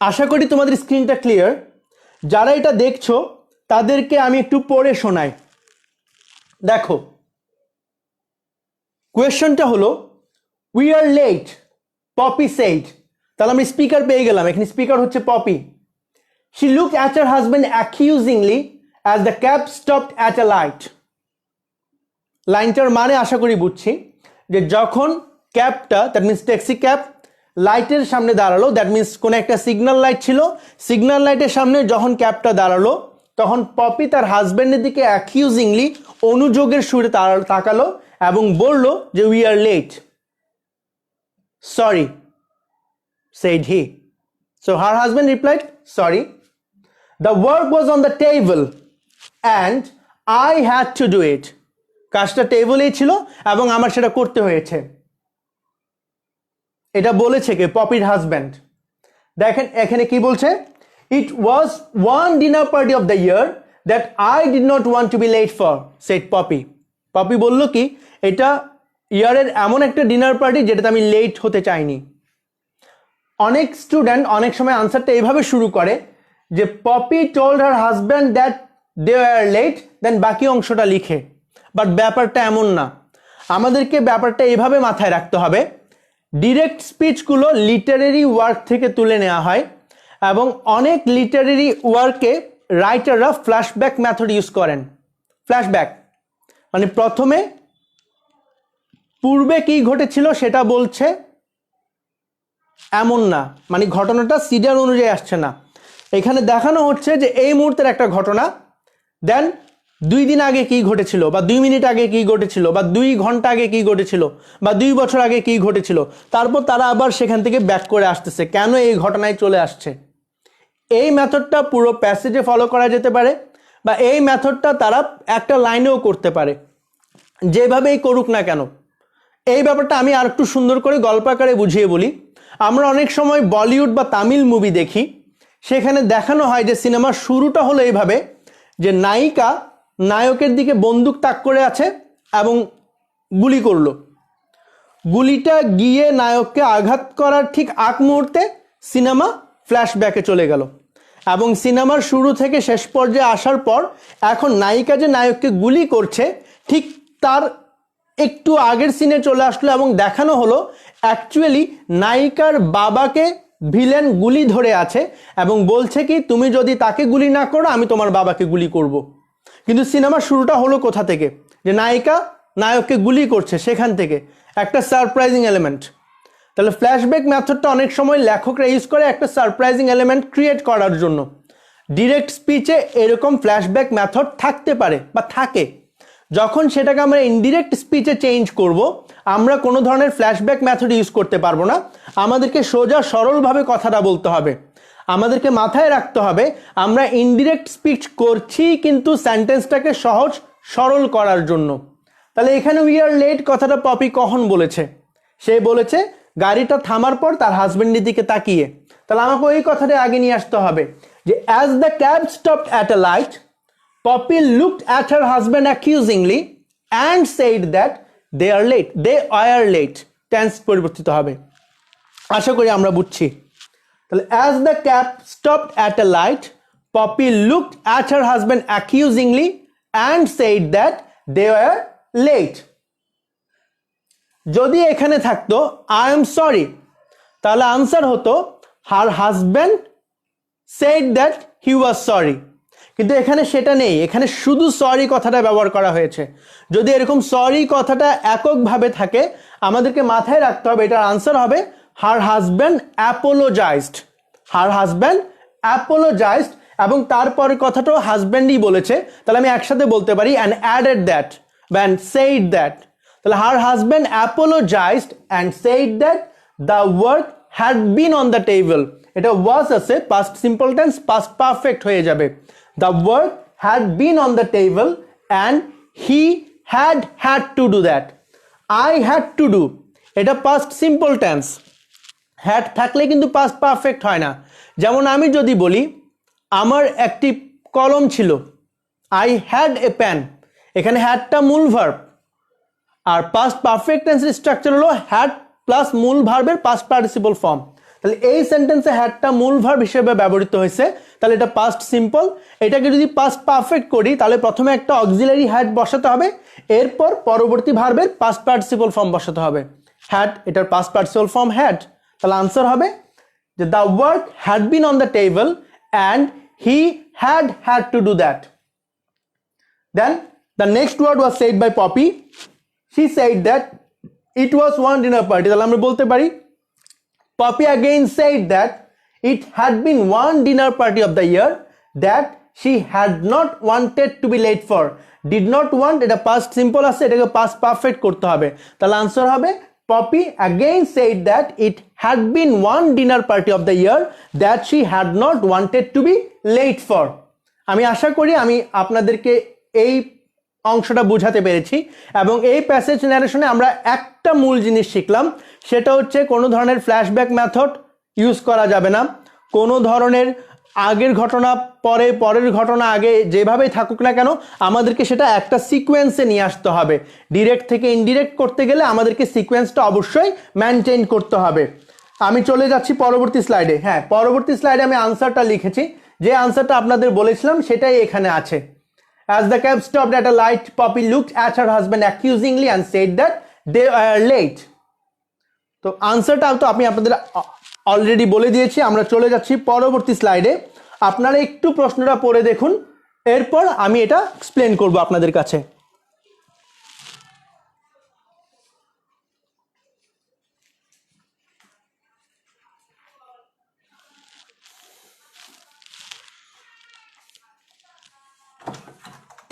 আশা করি তোমাদের স্ক্রিনটা ক্লিয়ার। যারা এটা দেখছো তাদেরকে আমি একটু পড়ে শোনাই। দেখো, কোয়েশ্চনটা হলো we are late, Poppy said. তাহলে আমি স্পিকার পেয়ে গেলাম, এখানে স্পিকার হচ্ছে Poppy. She looked at her husband accusingly as the cab stopped at a light. লাইনটার মানে আশা করি বুঝছি যে যখন ক্যাবটা, দ্যাট মিনস ট্যাক্সি ক্যাব, লাইটের সামনে দাঁড়ালো, দ্যাট মিনস কোনো একটা সিগন্যাল লাইট ছিল, সিগন্যাল লাইটের সামনে যখন ক্যাবটা দাঁড়ালো তখন পপি তার হাজব্যান্ডের দিকে অ্যাকিউজিংলি, অনুযোগের সুরে তাকালো এবং বলল যে we are late. Sorry, said he. So her husband replied, sorry. The work was on the table and I had to do it. কাজটা টেবিলেই ছিল এবং আমার সেটা করতে হয়েছে। এটা বলেছে কে? পপির হাজব্যান্ড। দেখেন এখানে কি বলছে, it was one dinner party of the year that I did not want to be late for, said Poppy. Poppy বলল কি, এটা ইয়ারের এমন একটা ডিনার পার্টি যেটাতে আমি লেট হতে চাইনি। অনেক স্টুডেন্ট অনেক সময় আনসারটা এইভাবে শুরু করে যে Poppy told her husband that they are late, then বাকি অংশটা লিখে। বাট ব্যাপারটা এমন না, আমাদেরকে ব্যাপারটা এইভাবে মাথায় রাখতে হবে, ডিরেক্ট স্পিচগুলো লিটারেরি ওয়ার্ক থেকে তুলে নেওয়া হয় এবং অনেক লিটারেরি ওয়ার্কে রাইটাররা ফ্ল্যাশব্যাক মেথড ইউজ করেন। ফ্ল্যাশব্যাক মানে প্রথমে পূর্বে কি ঘটেছিল সেটা বলছে এমন না, মানে ঘটনাটা সিরিয়াল অনুযায়ী আসছে না। এখানে দেখানো হচ্ছে যে এই মুহূর্তের একটা ঘটনা, দেন 2 দিন আগে কি ঘটেছিল, বা 2 মিনিট আগে কি ঘটেছিল, বা 2 ঘন্টা আগে কি ঘটেছিল, বা 2 বছর আগে কি ঘটেছিল, তারপর তারা আবার সেখান থেকে ব্যাক করে আসতেছে কেন এই ঘটনায় চলে আসছে। এই মেথডটা পুরো প্যাসেজে ফলো করা যেতে পারে, বা এই মেথডটা তারা একটা লাইনেও করতে পারে, যেভাবেই করুক না কেন। এই ব্যাপারটা আমি আর একটু সুন্দর করে গল্প আকারে বুঝিয়ে বলি। আমরা অনেক সময় বলিউড বা তামিল মুভি দেখি, সেখানে দেখানো হয় যে সিনেমার শুরুটা হলো এইভাবে যে নায়িকা নায়কের দিকে বন্দুক তাক করে আছে এবং গুলি করলো। গুলিটা গিয়ে নায়ককে আঘাত করার ঠিক আগ মুহূর্তে সিনেমা ফ্ল্যাশব্যাকে চলে গেল এবং সিনেমার শুরু থেকে শেষ পর্যায়ে আসার পর এখন নায়িকা যে নায়ককে গুলি করছে ঠিক তার একটু আগের সিনে চলে আসলো এবং দেখানো হলো অ্যাকচুয়ালি নায়িকার বাবাকে ভিলেন গুলি ধরে আছে এবং বলছে কি তুমি যদি তাকে গুলি না করো আমি তোমার বাবাকে গুলি করব। কিন্তু সিনেমার শুরুটা হলো কোথা থেকে, যে নায়িকা নায়ককে গুলি করছে, সেখান থেকে একটা সারপ্রাইজিং এলিমেন্ট। তাহলে ফ্ল্যাশব্যাক মেথডটা অনেক সময় লেখকরা ইউজ করে একটা সারপ্রাইজিং এলিমেন্ট ক্রিয়েট করার জন্য। ডিরেক্ট স্পিচে এরকম ফ্ল্যাশব্যাক মেথড থাকতে পারে বা থাকে, যখন সেটাকে আমরা ইনডিরেক্ট স্পিচে চেঞ্জ করব আমরা কোনো ধরনের ফ্ল্যাশব্যাক মেথড ইউজ করতে পারবো না। আমাদেরকে সোজা সরলভাবে কথাটা বলতে হবে। আমাদেরকে মাথায় রাখতে হবে আমরা ইনডিরেক্ট স্পিচ করছি কিন্তু সেন্টেন্সটাকে সহজ সরল করার জন্য। তাহলে এখানে উই আর লেট কথাটা পপি কখন বলেছে? সে বলেছে গাড়িটা থামার পর তার হাজবেন্ডের দিকে তাকিয়ে। তাহলে আমাকে ওই কথাটা আগে নিয়ে আসতে হবে যে as the cab stopped at a light, Poppy looked at her husband accusingly and said that they are late. They are late. Tense পরিবর্তিত হবে। আশা করি আমরা বুঝছি। তাহলে as the cab stopped at a light, Poppy looked at her husband accusingly and said that they were late. যদি এখানে থাকতো I am sorry, তাহলে আনসার হতো her husband said that he was sorry. কিন্তু এখানে সেটা নেই, এখানে শুধু সরি কথাটা ব্যবহার করা হয়েছে। যদি এরকম সরি কথাটা এককভাবে থাকে আমাদেরকে মাথায় রাখতে হবে এটার আনসার হবে her husband apologised. Her husband apologised এবং তারপরের কথাটাও হাজব্যান্ডই বলেছে, তাহলে আমি একসাথে বলতে পারি অ্যান্ড অ্যাডেড দ্যাট বা অ্যান্ড সেইড দ্যাট। তাহলে her husband apologised and said that the work had been on the table. এটা ওয়াজ আছে, past simple tense, past perfect হয়ে যাবে। The work had been on the table and he had to do that. I had to do, এটা past simple tense, had থাকলে কিন্তু past perfect হয় না। যেমন আমি যদি বলি আমার একটি কলম ছিল, আই হ্যাড এ প্যান, এখানে হ্যাডটা মূল ভার্ব, আর পাস্ট পারফেক্ট টেন্সের স্ট্রাকচার হলো হ্যাড প্লাস মূল ভার্বের পাস্ট পার্টিসিপল ফর্ম। তাহলে এই সেন্টেন্সে হ্যাডটা মূল ভার্ব হিসেবে ব্যবহৃত হয়েছে, তাহলে এটা পাস্ট সিম্পল। এটাকে যদি পাস্ট পারফেক্ট করি তাহলে প্রথমে একটা অক্সিলারি হ্যাড বসাতে হবে, এরপর পরবর্তী ভার্বের পাস্ট পার্টিসিপল ফর্ম বসাতে হবে। হ্যাড এটার পাস্ট পার্টিসিপল ফর্ম হ্যাড, তাহলে আনসার হবে যে the work had been on the table and he had to do that. Then the next word was said by Poppy, she said that it was one dinner party, তাহলে আমরা বলতে পারি Poppy again said that it had been one dinner party of the year that she had not wanted to be late for. Did not want এটা past simple আছে, এটাকে past perfect করতে হবে, তাহলে আনসার হবে Poppy again said that it had been one dinner party of the year that she had not wanted to be late for. আমি আশা করি আমি আপনাদেরকে এই অংশটা বুঝাতে পেরেছি, এবং এই প্যাসেজ ন্যারেশনে আমরা একটা মূল জিনিস শিখলাম, সেটা হচ্ছে কোনো ধরনের ফ্ল্যাশব্যাক মেথড ইউজ করা যাবে না। কোনো ধরনের আগের ঘটনা পরে, পরের ঘটনা আগে, যেভাবেই থাকুক না কেন আমাদেরকে সেটা একটা সিকোয়েন্সে নিয়ে আসতে হবে। ডিরেক্ট থেকে ইনডিরেক্ট করতে গেলে আমাদেরকে সিকোয়েন্সটা অবশ্যই মেনটেন করতে হবে। আমি চলে যাচ্ছি পরবর্তী স্লাইডে। হ্যাঁ, পরবর্তী স্লাইডে আমি আনসারটা লিখেছি, যে আনসারটা আপনাদের বলেছিলাম সেটাই এখানে আছে। As the cab stopped at a light, Poppy looked at her husband accusingly and said that they were late. তো আনসারটা তো আমি আপনাদের অলরেডি বলে দিয়েছি। আমরা চলে যাচ্ছি পরবর্তী স্লাইডে। আপনারা একটু প্রশ্নটা পড়ে দেখুন, এরপর আমি এটা এক্সপ্লেন করব আপনাদের কাছে।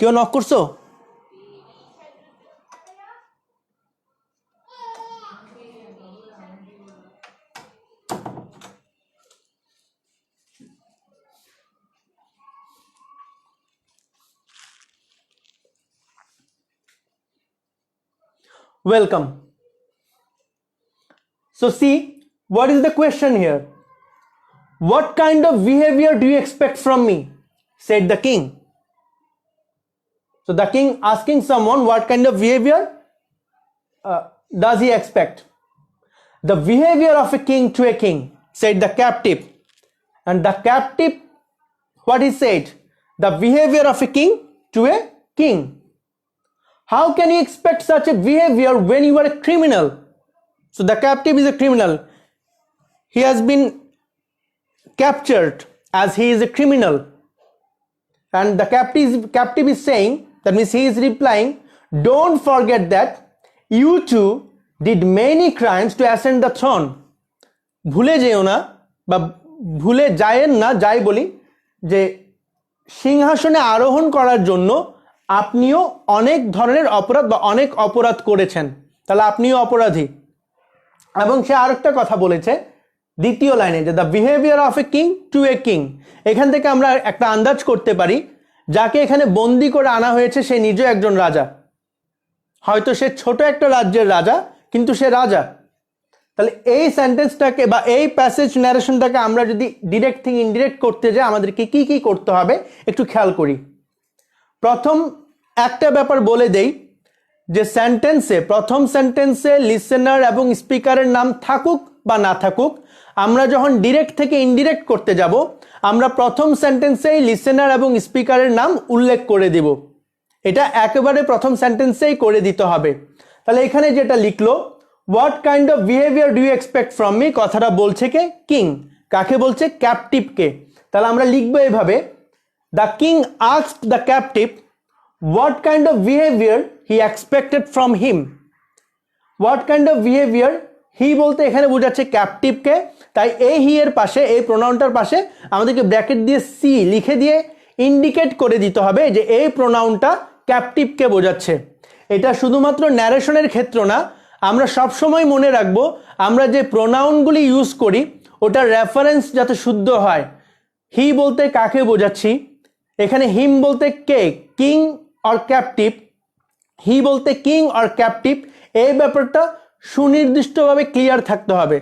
কেউ নক করছো? Welcome. So see, what is the question here? What kind of behavior do you expect from me? Said the king. So the king asking someone what kind of behavior does he expect? The behavior of a king to a king, said the captive. And the captive, what he said? The behavior of a king to a king. How can you expect such a behavior when you are a criminal? So the captive is a criminal. He has been captured as he is a criminal. And the captive is saying, that means he is replying, don't forget that you too did many crimes to ascend the throne. ভুলে যেও না, বা ভুলে যায়েন না, যাই বলি, যে সিংহাসনে আরোহণ করার জন্য আপনিও অনেক ধরনের অপরাধ বা অনেক অপরাধ করেছেন, তাহলে আপনিও অপরাধী। এবং সে আরেকটা কথা বলেছে দ্বিতীয় লাইনে, যে the behaviour of a king to a king. এখান থেকে আমরা একটা আন্দাজ করতে পারি, যাকে এখানে বন্দি করে আনা হয়েছে সে নিজে একজন রাজা, হয়তো সে ছোট একটা রাজ্যের রাজা, কিন্তু সে রাজা। তাহলে এই সেন্টেন্সটাকে বা এই প্যাসেজ ন্যারেশনটাকে আমরা যদি ডিরেক্ট থেকে ইনডিরেক্ট করতে যাই আমাদেরকে কি কি করতে হবে একটু খেয়াল করি। প্রথম একটা ব্যাপার বলে দেই, যে সেন্টেন্সে, প্রথম সেন্টেন্সে লিসেনার এবং স্পিকারের নাম থাকুক বা না থাকুক, আমরা যখন ডিরেক্ট থেকে ইনডিরেক্ট করতে যাব আমরা প্রথম সেন্টেন্সেই লিসেনার এবং স্পিকারের নাম উল্লেখ করে দিব। এটা একেবারে প্রথম সেন্টেন্সেই করে দিতে হবে। তাহলে এখানে যেটা লিখলো, what kind of behaviour do you expect from me, কথাটা বলছে কে? কিং। কাকে বলছে? ক্যাপটিভকে। তাহলে আমরা লিখবো এভাবে, the king asked the captive what kind of behavior he expected from him. What kind of behavior, he বলতে এখানে বোঝাচ্ছে ক্যাপটিভকে, তাই এই হি এর পাশে, এই প্রোনাউনটার পাশে আমাদেরকে ব্র্যাকেট দিয়ে সি লিখে দিয়ে ইন্ডিকেট করে দিতে হবে যে এই প্রোনাউনটা ক্যাপটিভকে বোঝাচ্ছে। এটা শুধুমাত্র ন্যারেশনের ক্ষেত্র না, আমরা সবসময় মনে রাখবো আমরা যে প্রোনাউনগুলি ইউজ করি ওটার রেফারেন্স যাতে শুদ্ধ হয়। হি বলতে কাকে বোঝাচ্ছি, এখানে হিম বলতে কে, কিং or captive, হি বলতে কিং or captive, এই ব্যাপারটা সুনির্দিষ্টভাবে ক্লিয়ার থাকতে হবে।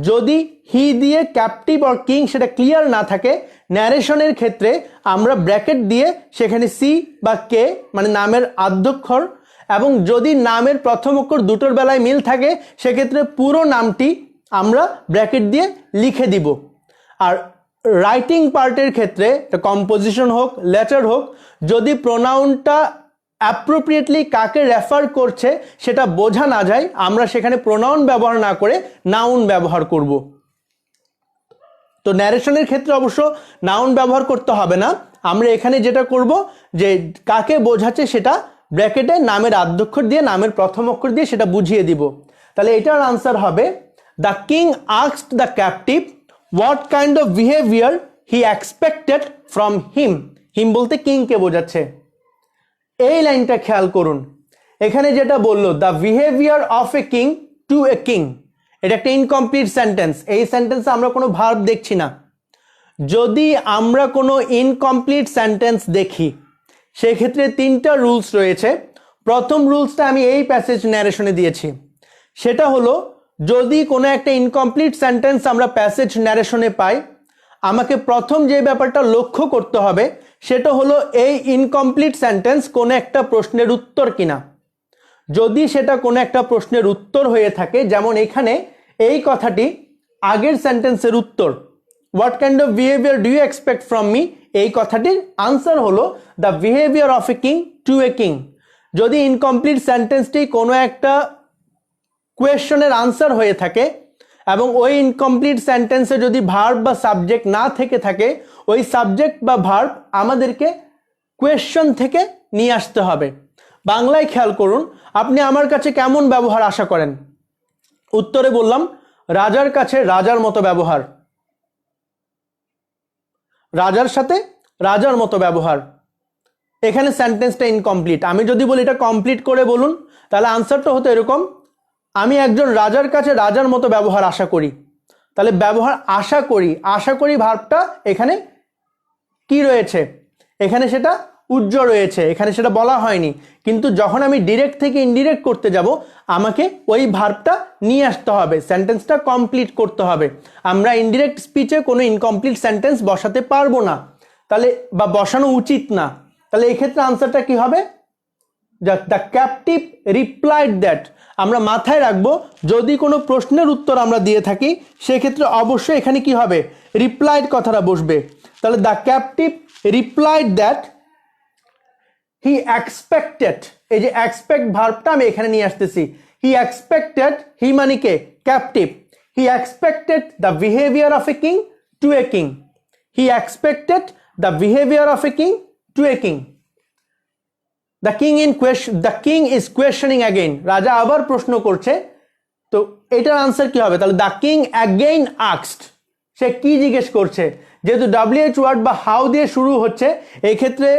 যদি হি দিয়ে ক্যাপটিভ অর কিং সেটা ক্লিয়ার না থাকে, ন্যারেশনের ক্ষেত্রে আমরা ব্র্যাকেট দিয়ে সেখানে সি বা কে মানে নামের আদ্যক্ষর, এবং যদি নামের প্রথম অক্ষর দুটোর বেলায় মিল থাকে সেক্ষেত্রে পুরো নামটি আমরা ব্র্যাকেট দিয়ে লিখে দিব। আর রাইটিং পার্টের ক্ষেত্রে কম্পোজিশন হোক লেটার হোক, যদি প্রোনাউনটা অ্যাপ্রোপ্রিয়েটলি কাকে রেফার করছে সেটা বোঝা না যায়, আমরা সেখানে প্রোনাউন ব্যবহার না করে নাউন ব্যবহার করব। তো ন্যারেশনের ক্ষেত্রে অবশ্য নাউন ব্যবহার করতে হবে না, আমরা এখানে যেটা করব যে কাকে বোঝাচ্ছে সেটা ব্র্যাকেটে নামের আদ্যক্ষর দিয়ে নামের প্রথম অক্ষর দিয়ে সেটা বুঝিয়ে দিব। তাহলে এটার আনসার হবে the king asked the captive what kind of behaviour he expected from him. Him বলতে কিংকে বোঝাচ্ছে। এই লাইনটা খেয়াল করুন, এখানে যেটা বললো the behaviour of a king to a king, এটা একটা ইনকমপ্লিট সেন্টেন্স। এই সেন্টেন্সে আমরা কোনো ভার্ব দেখছি না। যদি আমরা কোনো ইনকমপ্লিট সেন্টেন্স দেখি সেক্ষেত্রে তিনটা রুলস রয়েছে। প্রথম রুলসটা আমি এই প্যাসেজ ন্যারেশনে দিয়েছি, সেটা হলো যদি কোনো একটা ইনকমপ্লিট সেন্টেন্স আমরা প্যাসেজ ন্যারেশনে পাই, আমাকে প্রথম যে ব্যাপারটা লক্ষ্য করতে হবে সেটা হলো এই ইনকমপ্লিট সেন্টেন্স কোনো একটা প্রশ্নের উত্তর কিনা। যদি সেটা কোনো একটা প্রশ্নের উত্তর হয়ে থাকে, যেমন এখানে এই কথাটি আগের সেন্টেন্সের উত্তর, what kind of behaviour do you expect from me, এই কথাটির আনসার হলো the behaviour of a king to a king. যদি ইনকমপ্লিট সেন্টেন্সটি কোনো একটা কোয়েশ্চনের আনসার হয়ে থাকে এবং ওই ইনকমপ্লিট সেন্টেন্সে যদি ভার্ব বা সাবজেক্ট না থেকে থাকে, ওই সাবজেক্ট বা ভার্ব আমাদেরকে কোয়েশ্চন থেকে নিয়ে আসতে হবে। বাংলায় খেয়াল করুন, আপনি আমার কাছে কেমন ব্যবহার আশা করেন? উত্তরে বললাম রাজার কাছে রাজার মতো ব্যবহার, রাজার সাথে রাজার মতো ব্যবহার। এখানে সেন্টেন্সটা ইনকমপ্লিট। আমি যদি বলি এটা কমপ্লিট করে বলুন, তাহলে আনসারটা হতো এরকম, আমি একজন রাজার কাছে রাজার মতো ব্যবহার আশা করি। তাহলে ব্যবহার আশা করি, আশা করি ভার্বটা এখানে কি রয়েছে? এখানে সেটা উজ্জ্বল রয়েছে, এখানে সেটা বলা হয়নি। কিন্তু যখন আমি ডিরেক্ট থেকে ইনডিরেক্ট করতে যাব, আমাকে ওই ভার্বটা নিয়ে আসতে হবে, সেন্টেন্সটা কমপ্লিট করতে হবে। আমরা ইনডিরেক্ট স্পিচে কোনো ইনকমপ্লিট সেন্টেন্স বসাতে পারবো না, তাহলে বা বসানো উচিত না। তাহলে এক্ষেত্রে আনসারটা কি হবে? The captive replied that. আমরা মাথায় রাখবো, যদি কোনো প্রশ্নের উত্তর আমরা দিয়ে থাকি সেক্ষেত্রে অবশ্যই এখানে কি হবে? রিপ্লাইড কথাটা বসবে। তাহলে the captive replied that he expected, এই যে এক্সপেক্ট ভার্বটা আমি এখানে নিয়ে আসতেছি। হি এক্সপেক্টেড, হি মানে কে? Captive. He expected the behaviour of a king to a king. He expected the behaviour of a king to a king. The king in question, the king is questioning again, রাজা আবার প্রশ্ন করছে। তো এটার answer কি হবে? তাহলে the king again asked, সে কি জিজ্ঞেস করছে? যেহেতু WH ওয়ার্ড বা হাউ দিয়ে শুরু হচ্ছে, এই ক্ষেত্রে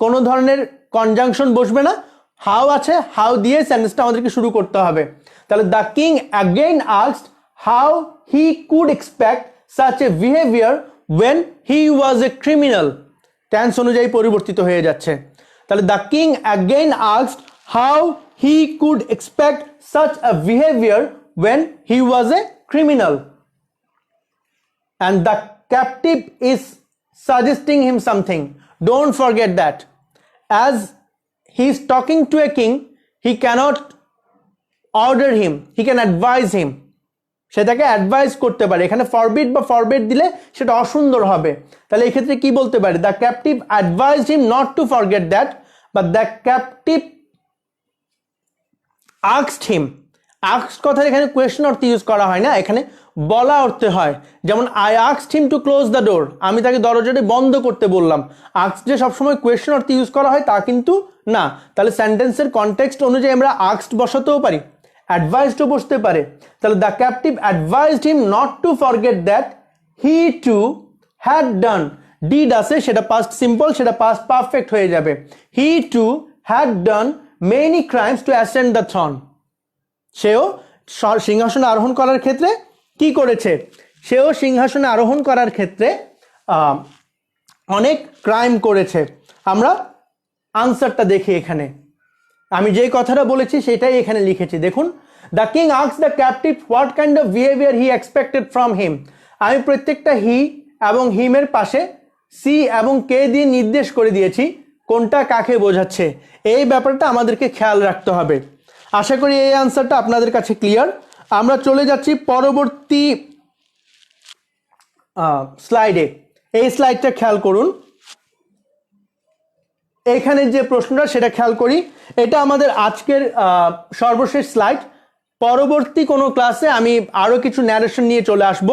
কোনো ধরনের কনজাংশন বসবে না, হাউ আছে, হাউ দিয়ে সেন্টেন্সটা আমাদেরকে শুরু করতে হবে। তাহলে the king again asked how he could expect such a behaviour when he was a criminal. Tense অনুযায়ী পরিবর্তিত হয়ে যাচ্ছে। তাহলে the king again asked how he could expect such a behaviour when he was a criminal, and the captive is suggesting him something. Don't forget that. As he is talking to a king, he cannot order him, he can advise him. সেটাকে advice করতে পারে। এখানে forbid বা forbade দিলে সেটা অসুন্দর হবে। তাহলে এই ক্ষেত্রে কি বলতে পারে? The captive অ্যাডভাইজড him not to forget that, but the captive asked him. Asked কথা এখানে কোয়েশ্চন অর্থে ইউজ করা হয় না, এখানে বলা অর্থে হয়। যেমন I asked him to close the door, আমি তাকে দরজাটি বন্ধ করতে বললাম। আস্কড যে সবসময় কোয়েশ্চন অর্থে ইউজ করা হয় তা কিন্তু না। তাহলে সেন্টেন্সের কনটেক্সট অনুযায়ী আমরা আস্কড বসাতেও পারি, অ্যাডভাইসডও বসতে পারে। তাহলে the captive advised him not to forget that he too had done. Did আছে, সেটা পাস্ট সিম্পল, সেটা পাস্ট পারফেক্ট হয়ে যাবে। He too had done many crimes to ascend the throne. সেও সিংহাসনে আরোহণ করার ক্ষেত্রে কি করেছে? সেও সিংহাসনে আরোহণ করার ক্ষেত্রে অনেক ক্রাইম করেছে। আমরা আনসারটা দেখি, এখানে আমি যেই কথাটা বলেছি সেটাই এখানে লিখেছি। দেখুন, the king asked the captive what kind of behaviour he expected from হিম। আমি প্রত্যেকটা হি এবং হিমের পাশে সি এবং কে দিয়ে নির্দেশ করে দিয়েছি কোনটা কাকে বোঝাচ্ছে। এই ব্যাপারটা আমাদেরকে খেয়াল রাখতে হবে। আশা করি এই আনসারটা আপনাদের কাছে ক্লিয়ার। আমরা চলে যাচ্ছি পরবর্তী স্লাইডে। এই স্লাইডটা খেয়াল করুন, এখানে যে প্রশ্নটা সেটা খেয়াল করি। এটা আমাদের আজকের সর্বশেষ স্লাইড। পরবর্তী কোনো ক্লাসে আমি আরও কিছু ন্যারেশন নিয়ে চলে আসব,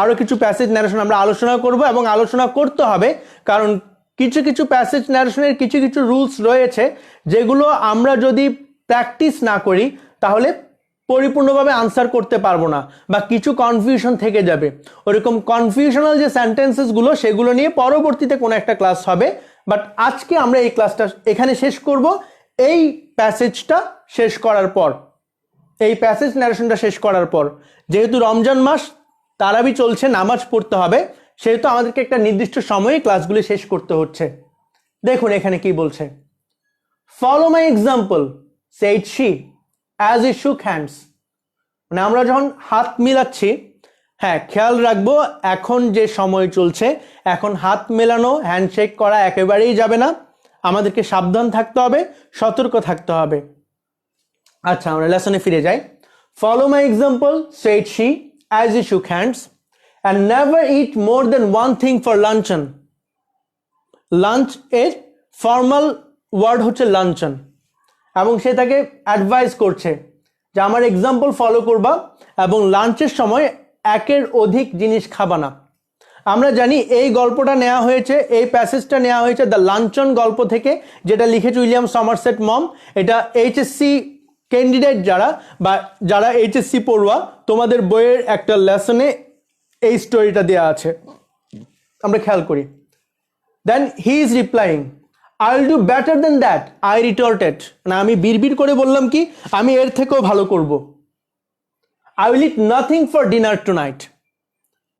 আরও কিছু প্যাসেজ ন্যারেশন আমরা আলোচনা করব এবং আলোচনা করতে হবে, কারণ কিছু কিছু প্যাসেজ ন্যারেশনের কিছু কিছু রুলস রয়েছে যেগুলো আমরা যদি প্র্যাকটিস না করি তাহলে পরিপূর্ণভাবে আনসার করতে পারবো না, বা কিছু কনফিউশন থেকে যাবে। ওরকম কনফিউশনাল যে সেন্টেন্সেসগুলো সেগুলো নিয়ে পরবর্তীতে কোনো একটা ক্লাস হবে। বাট আজকে আমরা এই ক্লাসটা এখানে শেষ করব। এই প্যাসেজটা শেষ করার পর, এই প্যাসেজ ন্যারেশনটা শেষ করার পর, যেহেতু রমজান মাস তারাবি চলছে, নামাজ পড়তে হবে, সেহেতু আমাদেরকে একটা নির্দিষ্ট সময়ে ক্লাসগুলি শেষ করতে হচ্ছে। দেখুন এখানে কি বলছে, follow my example said she as we shook hands. মানে আমরা যখন হাত মিলাচ্ছি, হ্যাঁ খেয়াল রাখবো এখন যে সময় চলছে, এখন হাত মেলানো হ্যান্ডশেক করা একেবারেই যাবে না, আমাদেরকে সাবধান থাকতে হবে, সতর্ক থাকতে হবে। আচ্ছা আমরা লেসনে ফিরে যাই। Follow my example said she as we shook hands and never eat more than one thing for luncheon. Lunch এর ফর্মাল ওয়ার্ড হচ্ছে লাঞ্চন, এবং সে তাকে অ্যাডভাইস করছে যে আমার এক্সাম্পল ফলো করবা এবং লাঞ্চের সময় একের অধিক জিনিস খাবা না। আমরা জানি এই গল্পটা নেওয়া হয়েছে, এই প্যাসেজটা নেওয়া হয়েছে দ্য লাঞ্চন গল্প থেকে, যেটা লিখেছে উইলিয়াম সমারসেট মম। এটা এইচএসসি ক্যান্ডিডেট যারা বা যারা এইচএসসি পড়ুয়া, তোমাদের বইয়ের একটা লেসনে এই স্টোরিটা দেওয়া আছে, আমরা খেয়াল করি। Then he is replying I will do better than that I retorted. না আমি বিড়বিড় করে বললাম কি, আমি এর থেকেও ভালো করব। I will eat nothing for dinner tonight.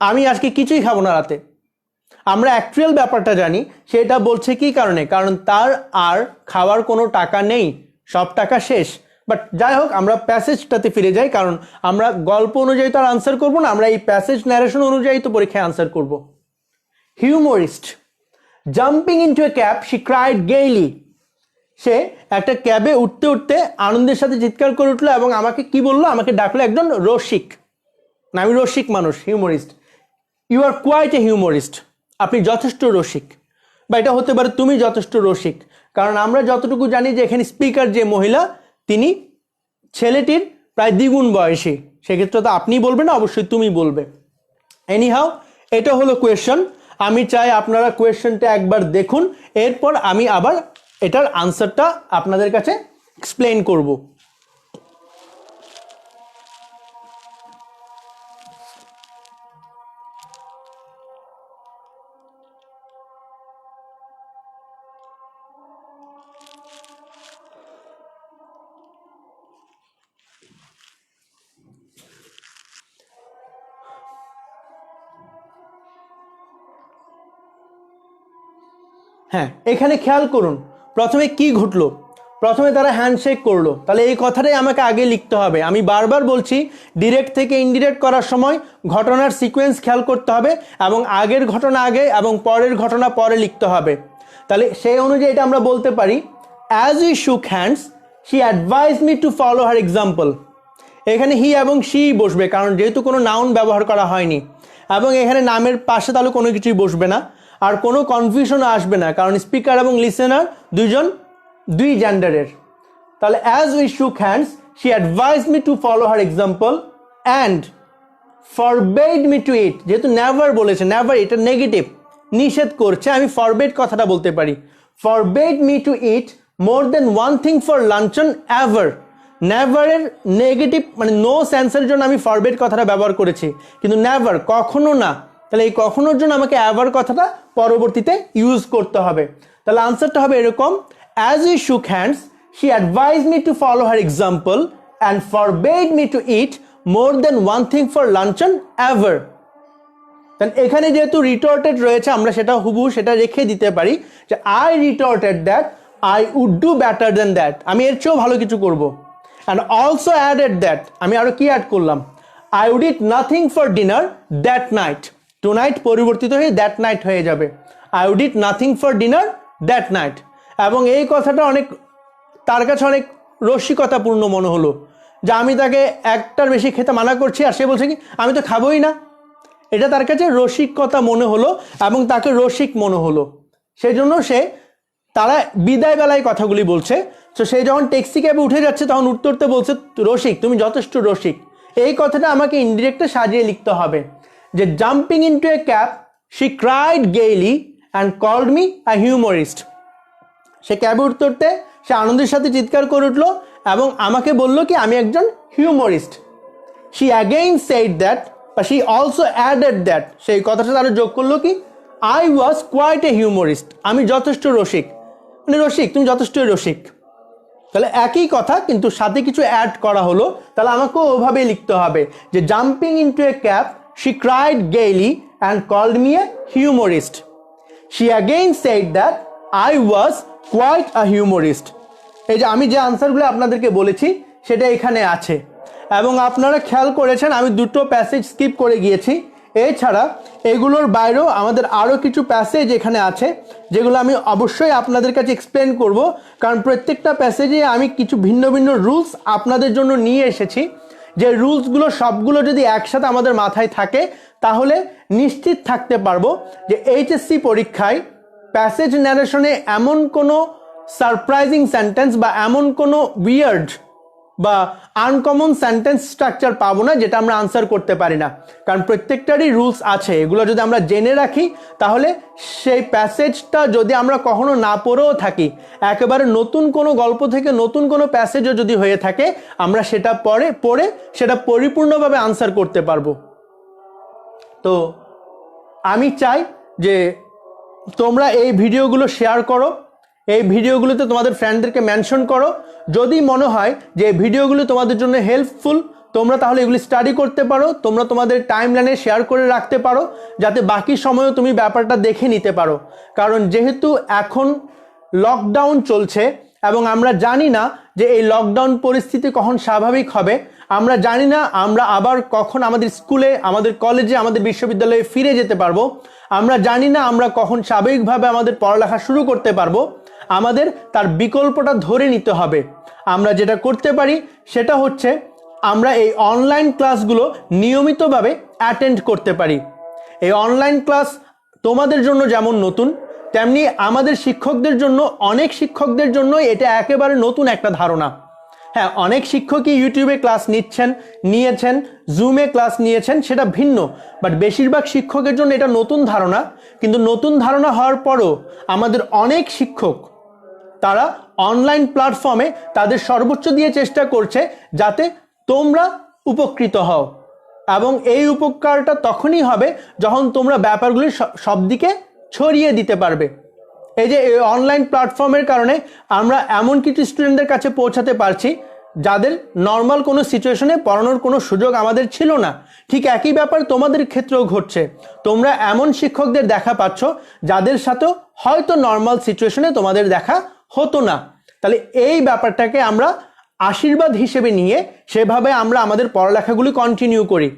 আমি আজকে কিছুই খাবো না রাতে। আমরা অ্যাকচুয়াল ব্যাপারটা জানি, সেটা বলছে কি কারণে, কারণ তার আর খাওয়ার কোনো টাকা নেই, সব টাকা শেষ। বাট যাই হোক, আমরা প্যাসেজটাতে ফিরে যাই, কারণ আমরা গল্প অনুযায়ী তো আর আনসার করবো না, আমরা এই প্যাসেজ ন্যারেশন অনুযায়ী তো পরীক্ষায় আনসার করব। Humorist jumping into a cab she cried gaily. সে একটা ক্যাবে উঠতে উঠতে আনন্দের সাথে চিৎকার করে উঠলো এবং আমাকে কি বললো, আমাকে ডাকলো একজন রসিক। না আমি রসিক মানুষ, হিউমোরিস্ট। You are quite a হিউমোরিস্ট। আপনি যথেষ্ট রসিক, বা এটা হতে পারে তুমি যথেষ্ট রসিক, কারণ আমরা যতটুকু জানি যে এখানে স্পিকার যে মহিলা, তিনি ছেলেটির প্রায় দ্বিগুণ বয়সী। সেক্ষেত্রে তো আপনি বলবে না, অবশ্যই তুমি বলবে। এনিহাও এটা হলো কোয়েশ্চন। আমি চাই আপনারা কোয়েশ্চনটা একবার দেখুন, এরপর আমি আবার এটার আনসারটা আপনাদের কাছে এক্সপ্লেন করব। হ্যাঁ এখানে খেয়াল করুন, প্রথমে কি ঘটলো, প্রথমে তারা হ্যান্ডশেক করলো। তাহলে এই কথাটাই আমাকে আগে লিখতে হবে। আমি বারবার বলছি, ডিরেক্ট থেকে ইনডিরেক্ট করার সময় ঘটনার সিকোয়েন্স খেয়াল করতে হবে, এবং আগের ঘটনা আগে এবং পরের ঘটনা পরে লিখতে হবে। তাহলে সেই অনুযায়ী এটা আমরা বলতে পারি, as we shook hands she advise me to follow her example. এখানে হি এবং শি বসবে, কারণ যেহেতু কোনো নাউন ব্যবহার করা হয়নি, এবং এখানে নামের পাশে তাহলে কোনো কিছুই বসবে না, আর কোনো কনফিউশনও আসবে না, কারণ স্পিকার এবং লিসেনার দুই জেন্ডারের। তাহলে as we shook hands she advise me to follow her example and forbade me to eat. যেহেতু নেভার বলেছে, নেভার এটা নেগেটিভ, নিষেধ করছে, আমি ফরবেড কথাটা বলতে পারি। Forbade me to eat more than one thing for luncheon ever. নেভারের নেগেটিভ মানে নো সেন্সের জন্য আমি ফরবেড কথাটা ব্যবহার করেছি, কিন্তু নেভার কখনো না। তাহলে এই কখনোর জন্য আমাকে এভার কথাটা পরবর্তীতে ইউজ করতে হবে। তাহলে আনসারটা হবে এরকম, as we shook hands she advise me to follow her example and forbade me to eat more than one thing for luncheon ever. তাহলে এখানে যেহেতু রিটর্টেড রয়েছে, আমরা সেটা হুবহু সেটা রেখে দিতে পারি যে I retorted that I would do better than that. আমি এর চেয়েও ভালো কিছু করব। অ্যান্ড অলসো অ্যাডেড দ্যাট, আমি আরও কি অ্যাড করলাম, I would eat nothing for dinner that night, tonight পরিবর্তিত হয়ে দ্যাট নাইট হয়ে যাবে, I would eat nothing for dinner that night. এবং এই কথাটা অনেক, তার কাছে অনেক রসিকতাপূর্ণ মনে হলো যে আমি তাকে একটার বেশি খেতে মানা করছি আর সে বলছে কি আমি তো খাবোই না। এটা তার কাছে রসিকতা মনে হলো এবং তাকে রসিক মনে হলো, সেই জন্য সে তারা বিদায় বেলায় কথাগুলি বলছে। তো সে যখন ট্যাক্সি ক্যাবে উঠে যাচ্ছে তখন উঠতে উঠতে বলছে রসিক, তুমি যথেষ্ট রসিক। এই কথাটা আমাকে ইনডিরেক্টে সাজিয়ে লিখতে হবে যে jumping into a cab she cried gaily and called me a humorist. সে ক্যাবে উঠতে উঠতে সে আনন্দের সাথে চিৎকার করে উঠলো এবং আমাকে বললো কি আমি একজন হিউমরিস্ট। শি অ্যাগেইন সেড দ্যাট, বা শি অলসো অ্যাডেড দ্যাট, সেই কথাটা তারা যোগ করলো কি আই ওয়াজ কোয়াইট এ হিউমরিস্ট, আমি যথেষ্ট রসিক। মানে রসিক, তুমি যথেষ্টই রসিক। তাহলে একই কথা কিন্তু সাথে কিছু অ্যাড করা হলো, তাহলে আমাকেও ওভাবেই লিখতে হবে যে jumping into a cab she cried gaily and called me a humorist. She again said that I was quite a humorist. এই যে আমি যে আনসারগুলো আপনাদেরকে বলেছি সেটা এখানে আছে এবং আপনারা খেয়াল করেছেন আমি দুটো প্যাসেজ স্কিপ করে গিয়েছি। এছাড়া এগুলোর বাইরেও আমাদের আরও কিছু প্যাসেজ এখানে আছে যেগুলো আমি অবশ্যই আপনাদের কাছে এক্সপ্লেন করব, কারণ প্রত্যেকটা প্যাসেজে আমি কিছু ভিন্ন ভিন্ন রুলস আপনাদের জন্য নিয়ে এসেছি। যে রুলসগুলো সবগুলো যদি একসাথে আমাদের মাথায় থাকে তাহলে নিশ্চিত থাকতে পারবো যে এইচএসসি পরীক্ষায় প্যাসেজ ন্যারেশনে এমন কোনো সারপ্রাইজিং সেন্টেন্স বা এমন কোনো উইয়ার্ড বা আনকমন সেন্টেন্স স্ট্রাকচার পাবো না যেটা আমরা আনসার করতে পারি না, কারণ প্রত্যেকটারই রুলস আছে। এগুলো যদি আমরা জেনে রাখি তাহলে সেই প্যাসেজটা যদি আমরা কখনো না পড়েও থাকি, একেবারে নতুন কোনো গল্প থেকে নতুন কোনো প্যাসেজও যদি হয়ে থাকে আমরা সেটা পড়ে সেটা পরিপূর্ণভাবে আনসার করতে পারবো। তো আমি চাই যে তোমরা এই ভিডিওগুলো শেয়ার করো, এই ভিডিওগুলোতে তোমাদের ফ্রেন্ডদেরকে মেনশন করো। যদি মনে হয় যে এই ভিডিওগুলো তোমাদের জন্য হেল্পফুল তোমরা তাহলে এগুলি স্টাডি করতে পারো, তোমরা তোমাদের টাইমলাইনে শেয়ার করে রাখতে পারো যাতে বাকি সময়ও তুমি ব্যাপারটা দেখে নিতে পারো। কারণ যেহেতু এখন লকডাউন চলছে এবং আমরা জানি না যে এই লকডাউন পরিস্থিতি কখন স্বাভাবিক হবে, আমরা জানি না আমরা আবার কখন আমাদের স্কুলে, আমাদের কলেজে, আমাদের বিশ্ববিদ্যালয়ে ফিরে যেতে পারবো, আমরা জানি না আমরা কখন স্বাভাবিকভাবে আমাদের পড়ালেখা শুরু করতে পারবো। আমাদের তার বিকল্পটা ধরে নিতে হবে। আমরা যেটা করতে পারি সেটা হচ্ছে আমরা এই অনলাইন ক্লাসগুলো নিয়মিতভাবে অ্যাটেন্ড করতে পারি। এই অনলাইন ক্লাস তোমাদের জন্য যেমন নতুন, তেমনি আমাদের শিক্ষকদের জন্য, অনেক শিক্ষকদের জন্য এটা একেবারে নতুন একটা ধারণা। হ্যাঁ, অনেক শিক্ষকই ইউটিউবে ক্লাস নিয়েছেন, জুমে ক্লাস নিয়েছেন, সেটা ভিন্ন, বাট বেশিরভাগ শিক্ষকের জন্য এটা নতুন ধারণা। কিন্তু নতুন ধারণা হওয়ার পরও আমাদের অনেক শিক্ষক তারা অনলাইন প্ল্যাটফর্মে তাদের সর্বোচ্চ দিয়ে চেষ্টা করছে যাতে তোমরা উপকৃত হও, এবং এই উপকারটা তখনই হবে যখন তোমরা ব্যাপারগুলি সব দিকে ছড়িয়ে দিতে পারবে। এই যে অনলাইন প্ল্যাটফর্মের কারণে আমরা এমন কিছু স্টুডেন্টদের কাছে পৌঁছাতে পারছি যাদের নর্মাল কোনো সিচুয়েশনে পড়ানোর কোনো সুযোগ আমাদের ছিল না। ঠিক একই ব্যাপার তোমাদের ক্ষেত্রেও ঘটছে। তোমরা এমন শিক্ষকদের দেখা পাচ্ছ যাদের সাথেও হয়তো নর্মাল সিচুয়েশনে তোমাদের দেখা হতো না। তাহলে এই ব্যাপারটাকে আমরা আশীর্বাদ হিসেবে নিয়ে সেভাবে আমরা আমাদের পড়ালেখাগুলি কন্টিনিউ করি।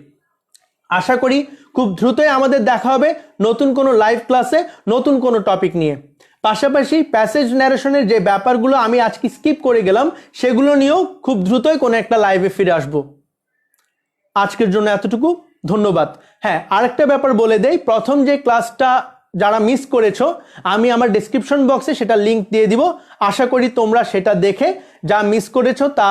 আশা করি খুব দ্রুতই আমাদের দেখা হবে নতুন কোনো লাইভ ক্লাসে, নতুন কোনো টপিক নিয়ে। পাশাপাশি প্যাসেজ ন্যারেশনের যে ব্যাপারগুলো আমি আজকে স্কিপ করে গেলাম সেগুলো নিয়েও খুব দ্রুতই কোনো একটা লাইভে ফিরে আসব। আজকের জন্য এতটুকু, ধন্যবাদ। হ্যাঁ, আরেকটা ব্যাপার বলে দেই, প্রথম যে ক্লাসটা যারা মিস করেছো আমি আমার ডেসক্রিপশন বক্সে সেটা লিংক দিয়ে দিব। আশা করি তোমরা সেটা দেখে যা মিস করেছো তা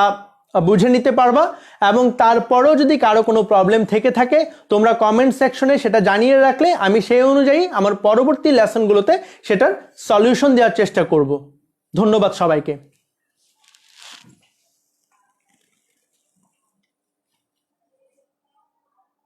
বুঝে নিতে পারবা, এবং তারপরেও যদি কারো কোনো প্রবলেম থেকে থাকে তোমরা কমেন্ট সেকশনে সেটা জানিয়ে রাখলে আমি সেই অনুযায়ী আমার পরবর্তী লেসনগুলোতে সেটার সলিউশন দেওয়ার চেষ্টা করব। ধন্যবাদ সবাইকে।